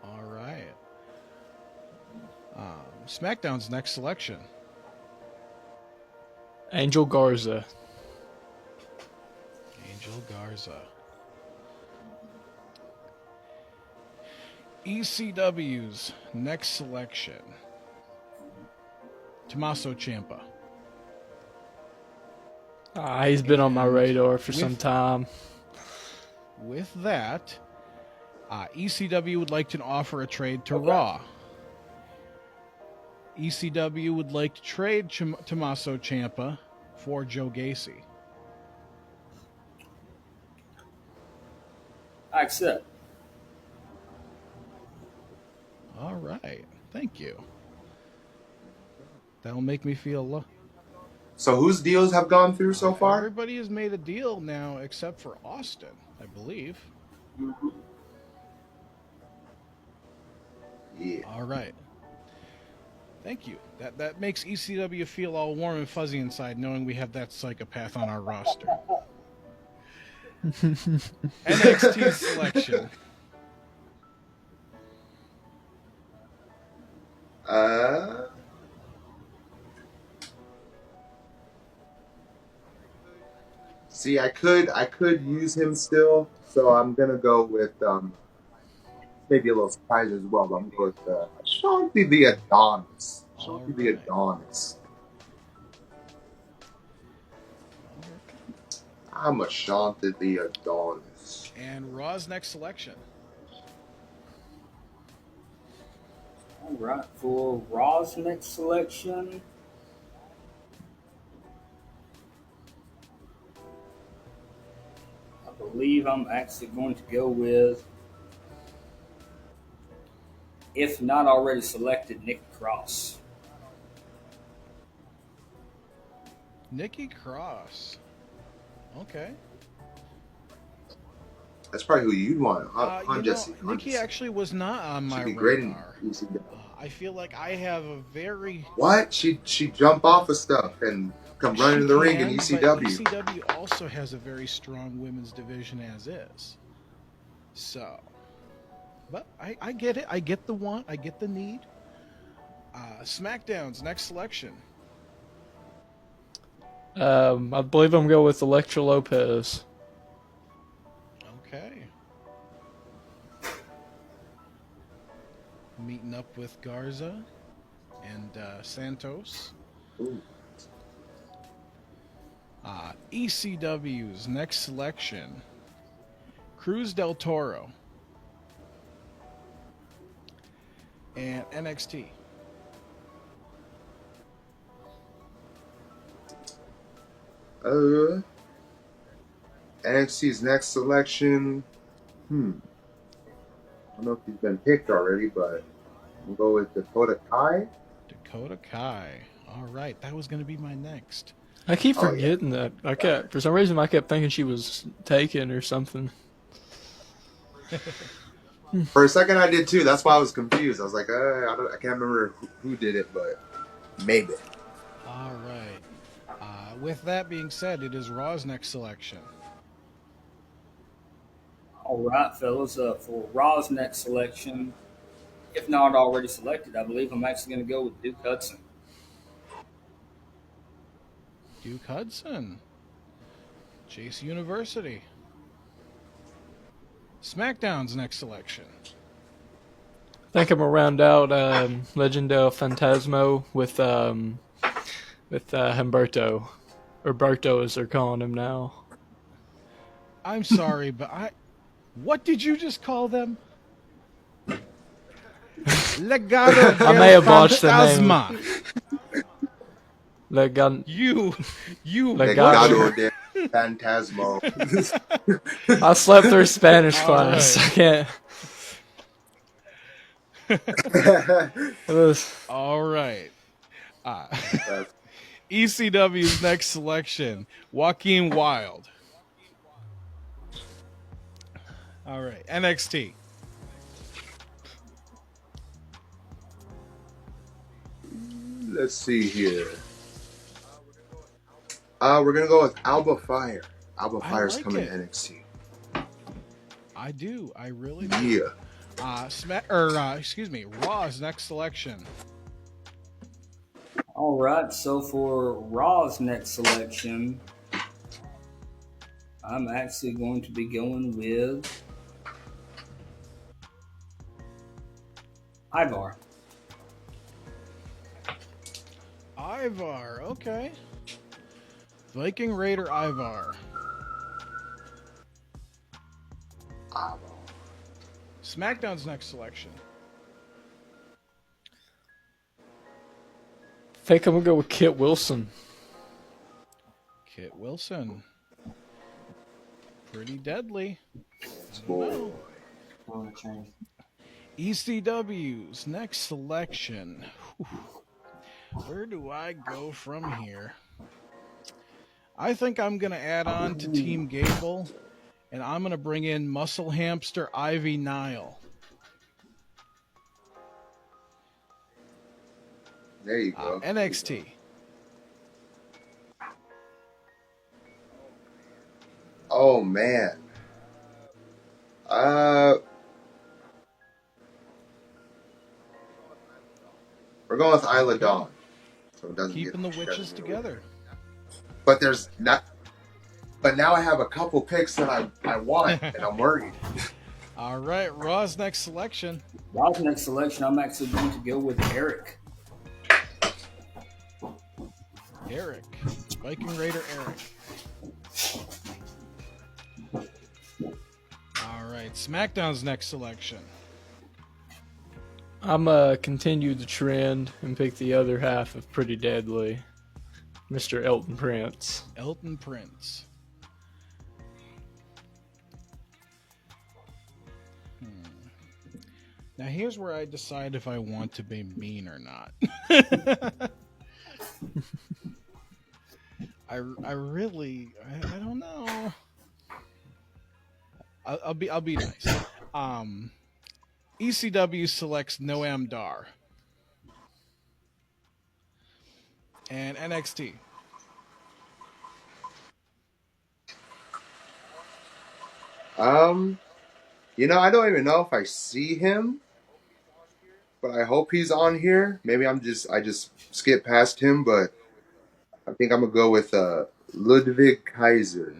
All right. SmackDown's next selection. Angel Garza. Angel Garza. ECW's next selection. Tommaso Ciampa. He's been on my And radar for some time. With that, ECW would like to offer a trade to Okay. Raw. ECW would like to trade Tommaso Ciampa for Joe Gacy. I accept. All right. Thank you. That'll make me feel So whose deals have gone through so far? Everybody has made a deal now except for Austin, I believe. Yeah. All right. Thank you. That makes ECW feel all warm and fuzzy inside knowing we have that psychopath on our roster. NXT selection. See, I could use him still, so I'm gonna go with maybe a little surprise as well. But I'm going with Shanti the Adonis. Shanti the Alright. Adonis. I'm a Shanti the Adonis. And Raw's next selection. All right. For Raw's next selection, I believe I'm actually going to go with, if not already selected, Nikki Cross. Nikki Cross. Okay. That's probably who you'd want, huh, Jesse? Nikki actually was not on my She'd be great in radar. ECW. I feel like I have a very... What? She'd jump off of stuff and come running to the ring in But ECW. ECW also has a very strong women's division as is. So, but I get it. I get the want. I get the need. SmackDown's next selection. I believe I'm going with Elektra Lopez. Okay. Meeting up with Garza and Santos. Ooh. ECW's next selection. Cruz del Toro. And NXT. NXT's next selection. I don't know if he's been picked already, but we'll go with Dakota Kai. Dakota Kai. All right, that was going to be my next. I keep Oh, yeah. forgetting that. For some reason, I kept thinking she was taken or something. For a second, I did too. That's why I was confused. I was like, I can't remember who did it, but maybe. All right. With that being said, it is Raw's next selection. All right, fellas. For Raw's next selection, if not already selected, I believe I'm actually going to go with Duke Hudson. Duke Hudson. Chase University. SmackDown's next selection. I think I'm gonna round out Legend del Fantasmo with Humberto, or Berto as they're calling him now. I'm sorry, but what did you just call them? Legado I del may have botched the name. Fantasma. You, Legado de Fantasmo. I slept through Spanish All class. right. I can't. It was All right. ECW's next selection, Joaquin Wilde. All right, NXT. Let's see here. We're gonna go with Alba Fire. Alba Fire's like coming it. to NXT. I do. I really do. Yeah. Excuse me, Raw's next selection. All right, so for Raw's next selection, I'm actually going to be going with Ivar. Ivar, okay. Viking Raider Ivar. SmackDown's next selection. I think I'm gonna go with Kit Wilson. Kit Wilson. Pretty deadly. Boy. ECW's next selection. Where do I go from here? I think I'm going to add on to Team Gable, and I'm going to bring in Muscle Hamster Ivy Nile. There you go. NXT. Oh man. We're going with Isla Dawn. So it doesn't Keeping the witches together. But there's not. But now I have a couple picks that I want, and I'm worried. All right, Raw's next selection. Raw's next selection, I'm actually going to go with Eric. Eric. Viking Raider Eric. All right, SmackDown's next selection. I'm continue the trend and pick the other half of Pretty Deadly, Mr. Elton Prince. Elton Prince. Now here's where I decide if I want to be mean or not. I really I don't know. I'll be nice. ECW selects Noam Dar. And NXT. I don't even know if I see him, but I hope he's on here. Maybe I just skip past him, but I think I'm gonna go with Ludwig Kaiser.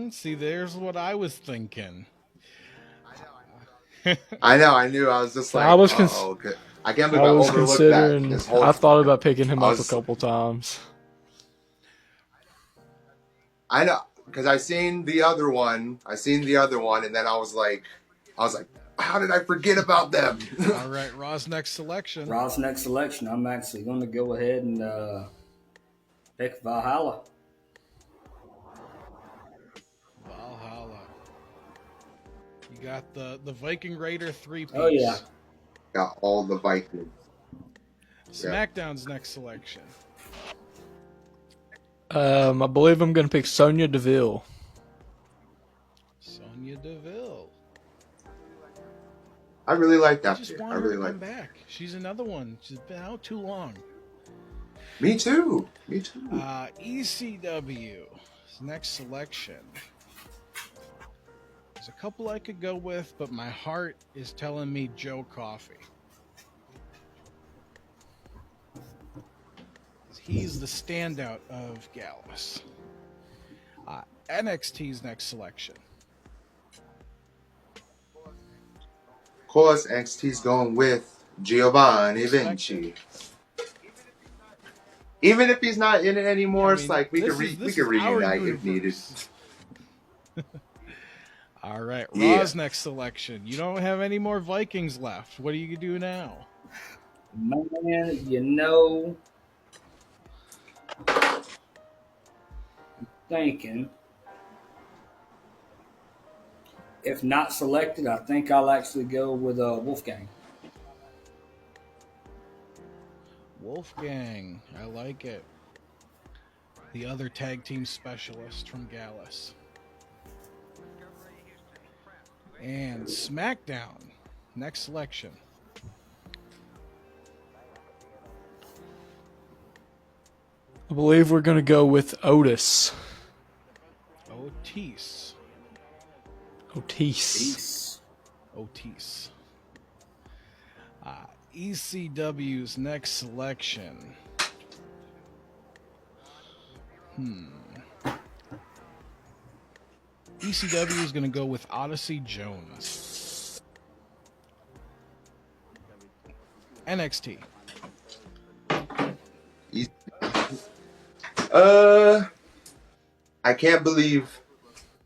See, there's what I was thinking. I know. I knew. I was just like, I was okay. I can't believe I I was overlooked considering. that. I thought about picking him up a couple times. I know, because I seen the other one, and then I was like, how did I forget about them? All right, Raw's next selection. Raw's next selection, I'm actually going to go ahead and pick Valhalla. Valhalla. You got the Viking Raider 3-piece. Oh, yeah. Got all the Vikings. SmackDown's next selection. I believe I'm going to pick Sonya Deville. Sonya Deville. I really like I that just pick. want I her really to like come back. She's another one. She's been out too long. Me too. ECW. Next selection. There's a couple I could go with, but my heart is telling me Joe Coffey. He's the standout of Gallus. NXT's next selection. Of course, NXT's going with Giovanni Respected. Vinci. Even if he's not in it anymore, it's like we this can is- this we can is our reunite if needed. universe. All right, Yeah. Raw's next selection. You don't have any more Vikings left. What do you do now? Man, you know, I'm thinking if not selected, I think I'll actually go with Wolfgang. Wolfgang. I like it. The other tag team specialist from Gallus. And SmackDown. Next selection. I believe we're going to go with Otis. Otis. Otis. Peace. ECW's next selection. ECW is going to go with Odyssey Jones. NXT. I can't believe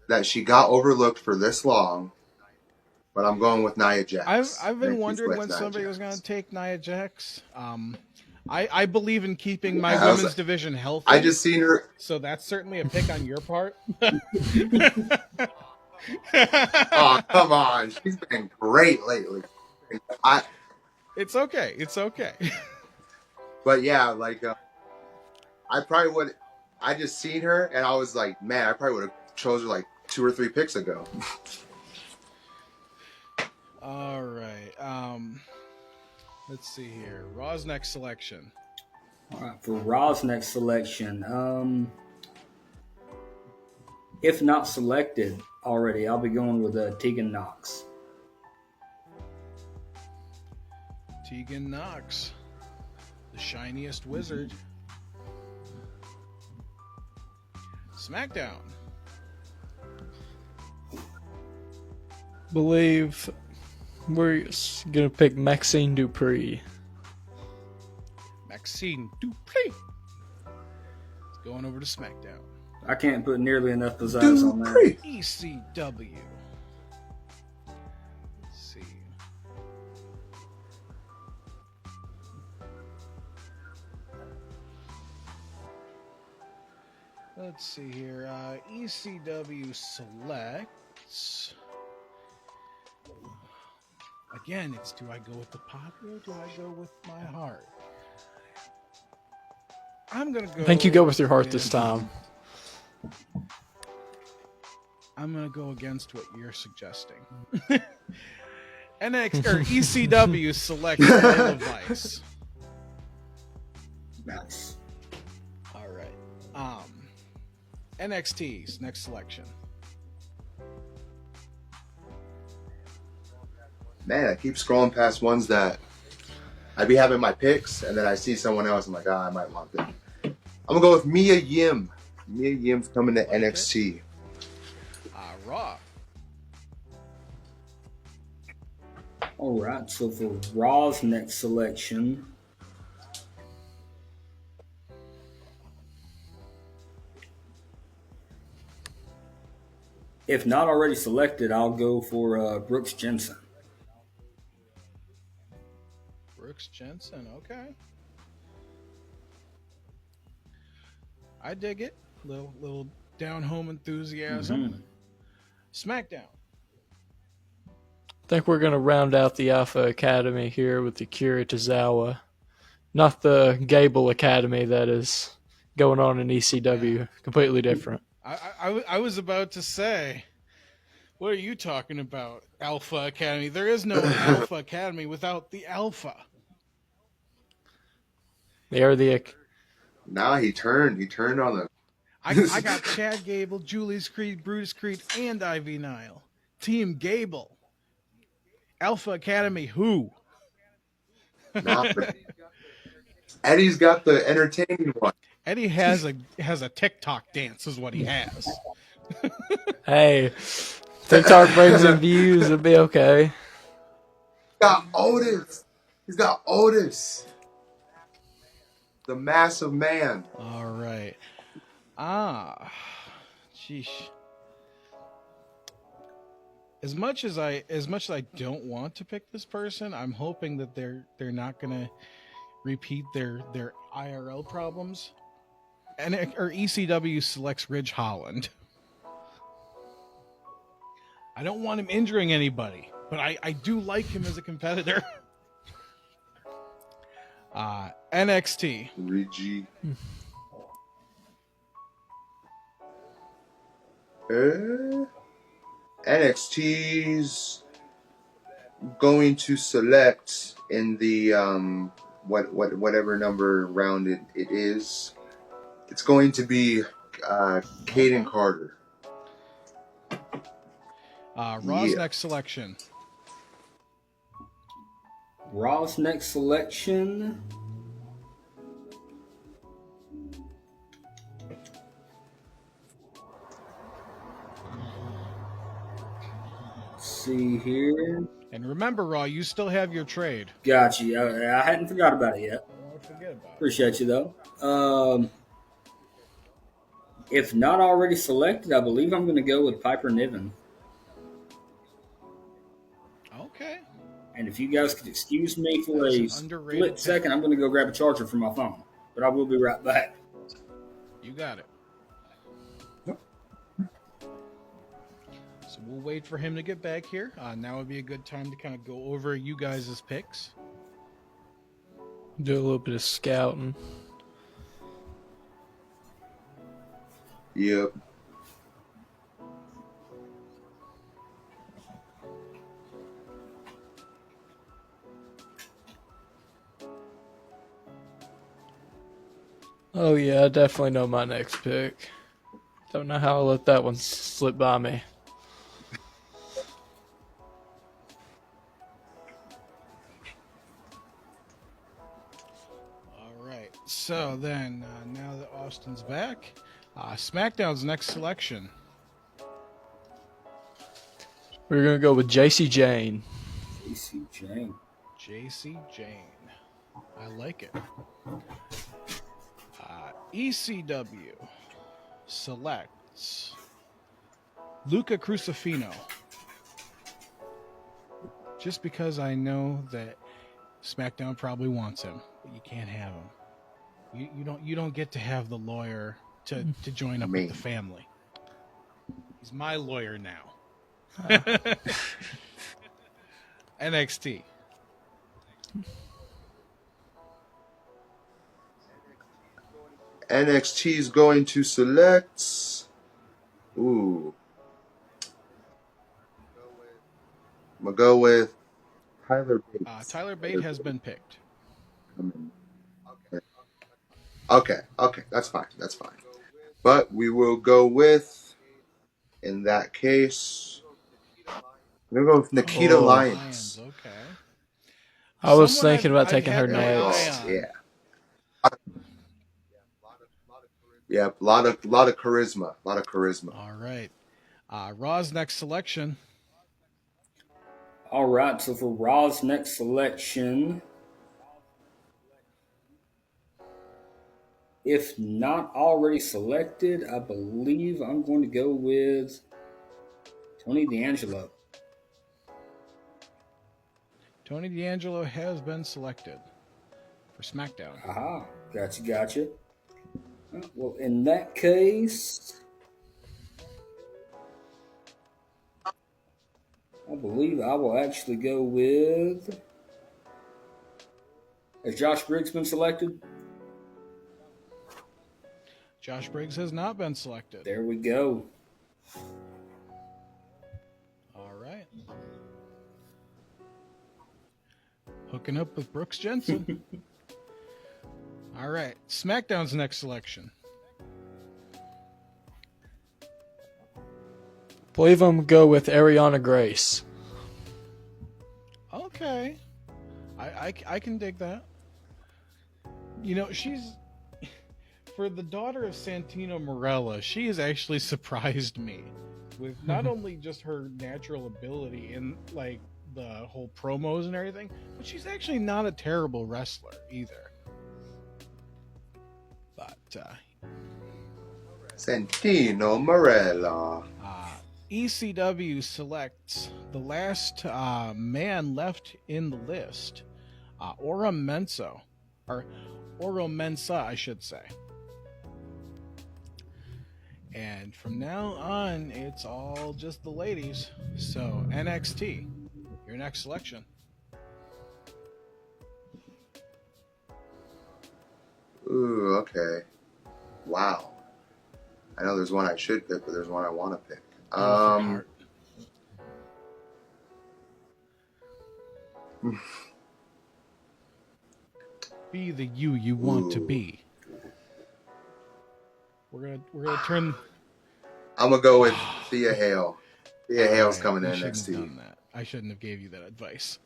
that she got overlooked for this long, but I'm going with Nia Jax. I've been Nikki wondering when Swift, Nia somebody was Jax. going to take Nia Jax. I believe in keeping my Yeah, I was women's like- division healthy. I just seen her. So that's certainly a pick on your part. Oh, come on. She's been great lately. It's okay. It's okay. But yeah, like I probably would. I just seen her and I was like, man, I probably would have chose her like 2 or 3 picks ago. All right. Let's see here. Raw's next selection. All right, for Raw's next selection, if not selected already, I'll be going with Tegan Knox. Tegan Knox, the shiniest wizard. SmackDown. Believe we're going to pick Maxine Dupree. Maxine Dupree. Going over to SmackDown. I can't put nearly enough pizzazz on that. Dupree. ECW. Let's see. Let's see here. ECW selects. Again, it's do I go with the popular or do I go with my heart? I'm going to go. I think you go with your heart this time. I'm going to go against what you're suggesting. NXT or ECW selects Layla Vice. Nice. All right. NXT's next selection. Man, I keep scrolling past ones that I'd be having my picks, and then I see someone else. I'm like, I might want them. I'm gonna go with Mia Yim. Mia Yim's coming to NXT. Raw. All right, so for Raw's next selection, if not already selected, I'll go for Brooks Jensen. Brooks Jensen. Okay. I dig it. Little down home enthusiasm. SmackDown. I think we're going to round out the Alpha Academy here with the Akira Tozawa. Not the Gable Academy that is going on in ECW. Completely different. I was about to say, what are you talking about, Alpha Academy? There is no Alpha Academy without the Alpha. They are the... Nah, he turned on the. I got Chad Gable, Julius Creed, Brutus Creed, and Ivy Nile. Team Gable. Alpha Academy who? Nah, Eddie's got the entertaining one. Eddie has a TikTok dance is what he has. Hey, TikTok brings in views. It'll be okay. got Otis. He's got Otis. The massive man. All right. Sheesh. As much as I don't want to pick this person, I'm hoping that they're not gonna repeat their IRL problems. Or ECW selects Ridge Holland. I don't want him injuring anybody, but I do like him as a competitor. NXT. Ridgey. NXT's going to select in the whatever number round it is. It's going to be Caden Carter. Raw's next selection. Raw's next selection. Let's see here. And remember, Raw, you still have your trade. Got you. I hadn't forgot about it yet. Don't forget about it. Appreciate you, though. If not already selected, I believe I'm going to go with Piper Niven. Okay. And if you guys could excuse me for That's a an underrated split second, I'm going to go grab a charger from my phone. But I will be right back. You got it. So we'll wait for him to get back here. Now would be a good time to kind of go over you guys' picks. Do a little bit of scouting. Yep. Oh yeah, I definitely know my next pick. Don't know how I let that one slip by me. All right. So then, now that Austin's back, SmackDown's next selection. We're gonna go with JC Jane. JC Jane. JC Jane. I like it. ECW selects Luca Crucifino. Just because I know that SmackDown probably wants him, but you can't have him. You don't get to have the lawyer to join up with the family. He's my lawyer now. NXT. NXT is going to select. Ooh. I'm going to go with Tyler Bates. Tyler Bate has been picked. Okay, that's fine. But we will go with, in that case, I'm going to go with Nikita Lyons. Okay. I was Someone thinking about I've taking her had my eye next. on. Yeah. Yeah, a lot of charisma. All right. Raw's next selection. All right, so for Raw's next selection, if not already selected, I believe I'm going to go with Tony D'Angelo. Tony D'Angelo has been selected for SmackDown. Aha, gotcha. Well, in that case, I believe I will actually go with... Has Josh Briggs been selected? Josh Briggs has not been selected. There we go. All right. Hooking up with Brooks Jensen. All right. SmackDown's next selection. Believe I'm gonna go with Ariana Grace. Okay. I can dig that. You know, she's... For the daughter of Santino Marella, she has actually surprised me with not only just her natural ability in, like, the whole promos and everything, but she's actually not a terrible wrestler either. But Santino Marella. ECW selects the last man left in the list, Oro Mensah, I should say. And from now on, it's all just the ladies. So NXT, your next selection. Ooh, okay. Wow. I know there's one I should pick, but there's one I want to pick. Be the you want to be. We're gonna turn. I'm gonna go with Thea Hale. Thea Hale's coming to I shouldn't have NXT. done that. I shouldn't have gave you that advice.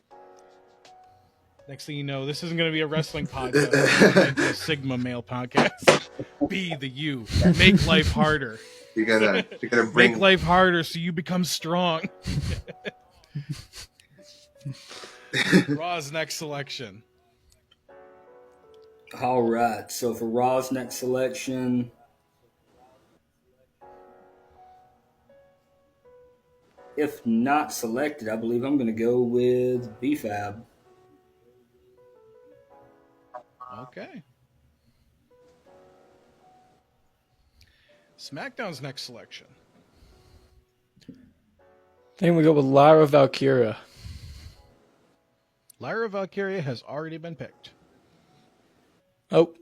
Next thing you know, this isn't going to be a wrestling podcast. It's a Sigma male podcast. Be the you. Make life harder. You're gonna bring Make life harder so you become strong. Raw's next selection. All right. So for Raw's next selection, if not selected, I believe I'm going to go with B-Fab. Okay. SmackDown's next selection. I think we go with Lyra Valkyria. Lyra Valkyria has already been picked. Oh,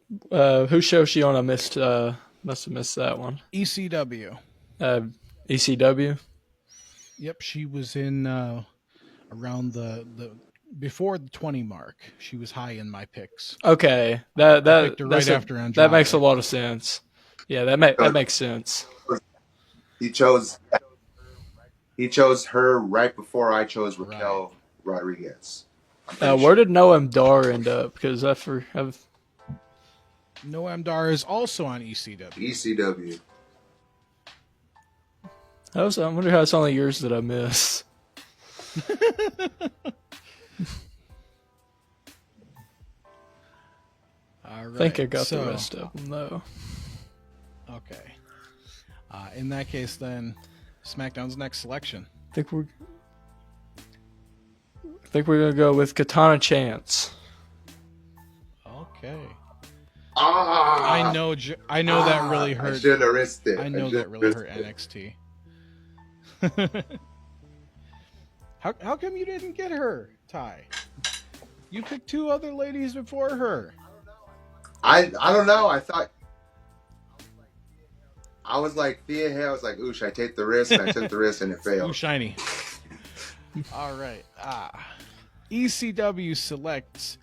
whose show is she on? I must have missed that one. ECW. ECW? Yep, she was in around the before the 20 mark. She was high in my picks. Okay, I picked her right after Andrade. That makes a lot of sense. Yeah, that makes sense. He chose her right before I chose Raquel Rodriguez. Where did Noam Dar end up? Because Noam Dar is also on ECW. ECW. I wonder how it's only yours that I miss. All right, I think I got the rest of them, though. Okay. In that case, then, SmackDown's next selection. I think we're gonna go with Katana Chance. Okay. I know that really hurt. I should have risked it. I know that really hurt NXT. How come you didn't get her, Ty? You picked two other ladies before her. I don't know. I was like Thea Hale. I was like, ooh, should I take the risk? And I took the risk, and it failed. Ooh, shiny. All right. ECW selects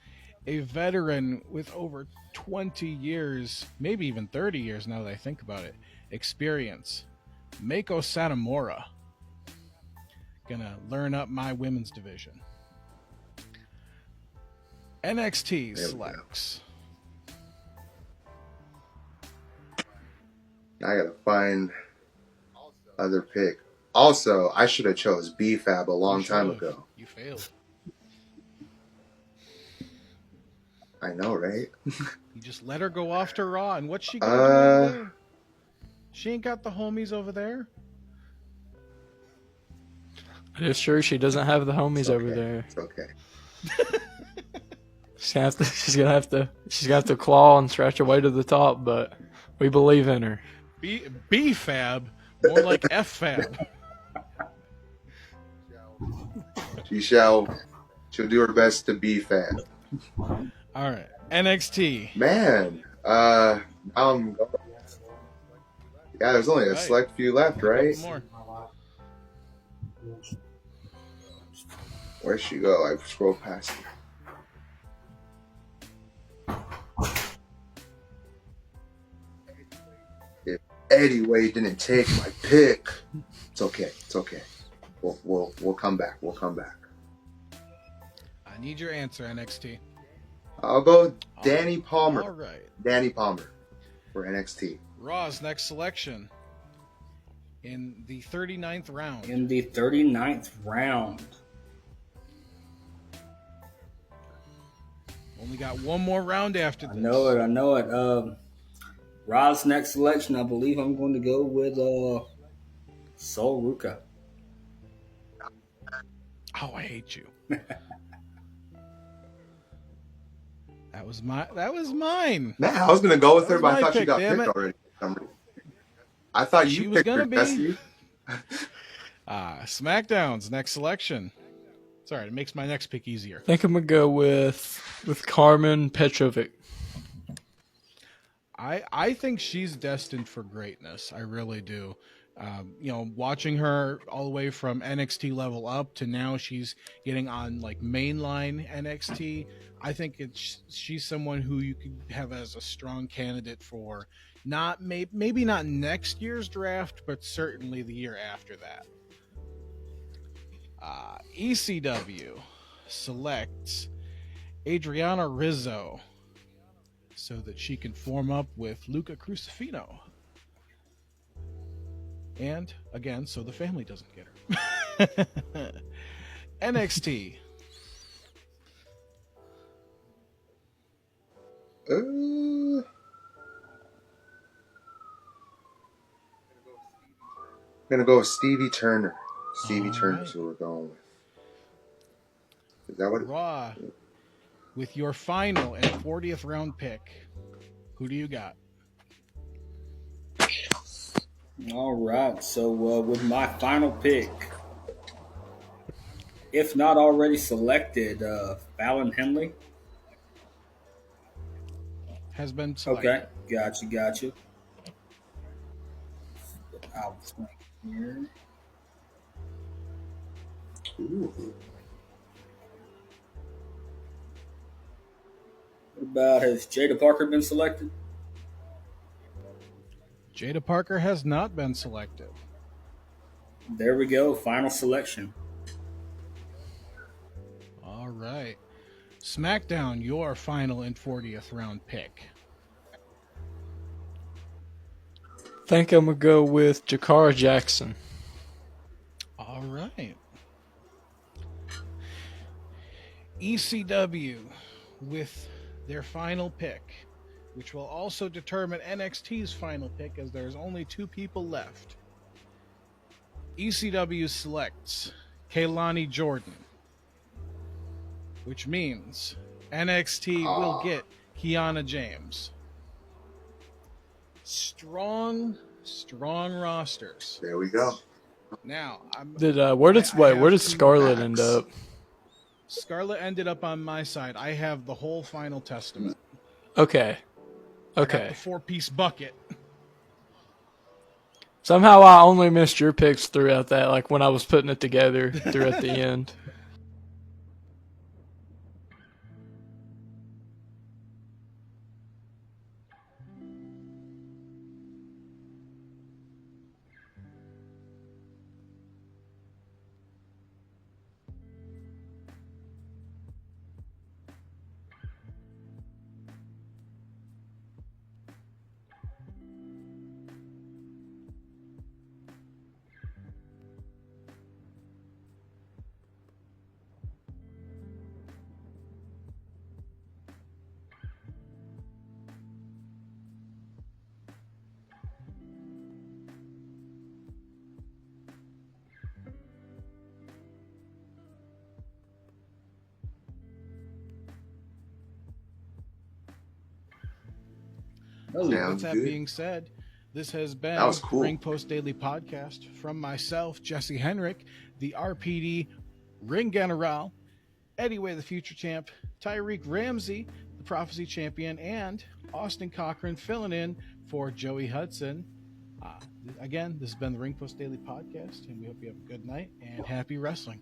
a veteran with over 20 years, maybe even 30 years now that I think about it, experience. Mako Satomura. Gonna learn up my women's division. NXT selects. I gotta find other pick. Also, I should have chose B-Fab a long time ago. You failed. I know, right? You just let her go off to Raw, and what's she got over there? She ain't got the homies over there. It's true, she doesn't have the homies Okay. over there. It's okay. She's gonna have to claw and scratch her way to the top, but we believe in her. B-Fab, more like F-Fab. She'll do her best to be Fab. All right, NXT. Man, yeah, there's only a select few left, right? More. Where'd she go? I scrolled past her. If Eddie Wade didn't take my pick, it's okay. It's okay. We'll come back. We'll come back. I need your answer, NXT. I'll go Danny Palmer. All right. Danny Palmer for NXT. Raw's next selection in the 39th round. In the 39th round, Only got one more round after this. I know it. Ra's next selection, I believe I'm going to go with Sol Ruka. Oh, I hate you. That was mine. Man, I was gonna go with That her, was but I my thought she pick, got damn picked it. already. I thought She you was picked gonna her, be. Bessie. SmackDown's next selection. Sorry, it makes my next pick easier. I think I'm gonna go with Carmen Petrovic. I think she's destined for greatness. I really do. Watching her all the way from NXT level up to now she's getting on like mainline NXT. I think she's someone who you could have as a strong candidate for maybe not next year's draft, but certainly the year after that. ECW selects Adriana Rizzo so that she can form up with Luca Crucifino. And again, so the family doesn't get her. NXT. Gonna go with Stevie Turner. Stevie Turner's right. who we're going with. Is that what? Raw. With your final and 40th round pick, who do you got? All right. So with my final pick, if not already selected, Fallon Henley. Has been selected. Okay, got you. I'll swing here. Ooh. What about, has Jada Parker been selected? Jada Parker has not been selected. There we go. Final selection. All right. SmackDown, your final and 40th round pick. I think I'm gonna go with Jakara Jackson. All right. ECW with their final pick, which will also determine NXT's final pick as there's only two people left. ECW selects Kaylani Jordan, which means NXT will get Kiana James. Strong rosters. There we go. Now, Where did Scarlett end up? Scarlett ended up on my side. I have the whole Final Testament. Okay. I got the 4-piece bucket. Somehow I only missed your picks throughout that, like when I was putting it together throughout the end. With that being said, this has been That was cool. Ring Post Daily Podcast from myself, Jesse Henrik, the RPD Ring General, Eddie Way, the Future Champ, Tyreek Ramsey, the Prophecy Champion, and Austin Cochran filling in for Joey Hudson. Again, this has been the Ring Post Daily Podcast, and we hope you have a good night and happy wrestling.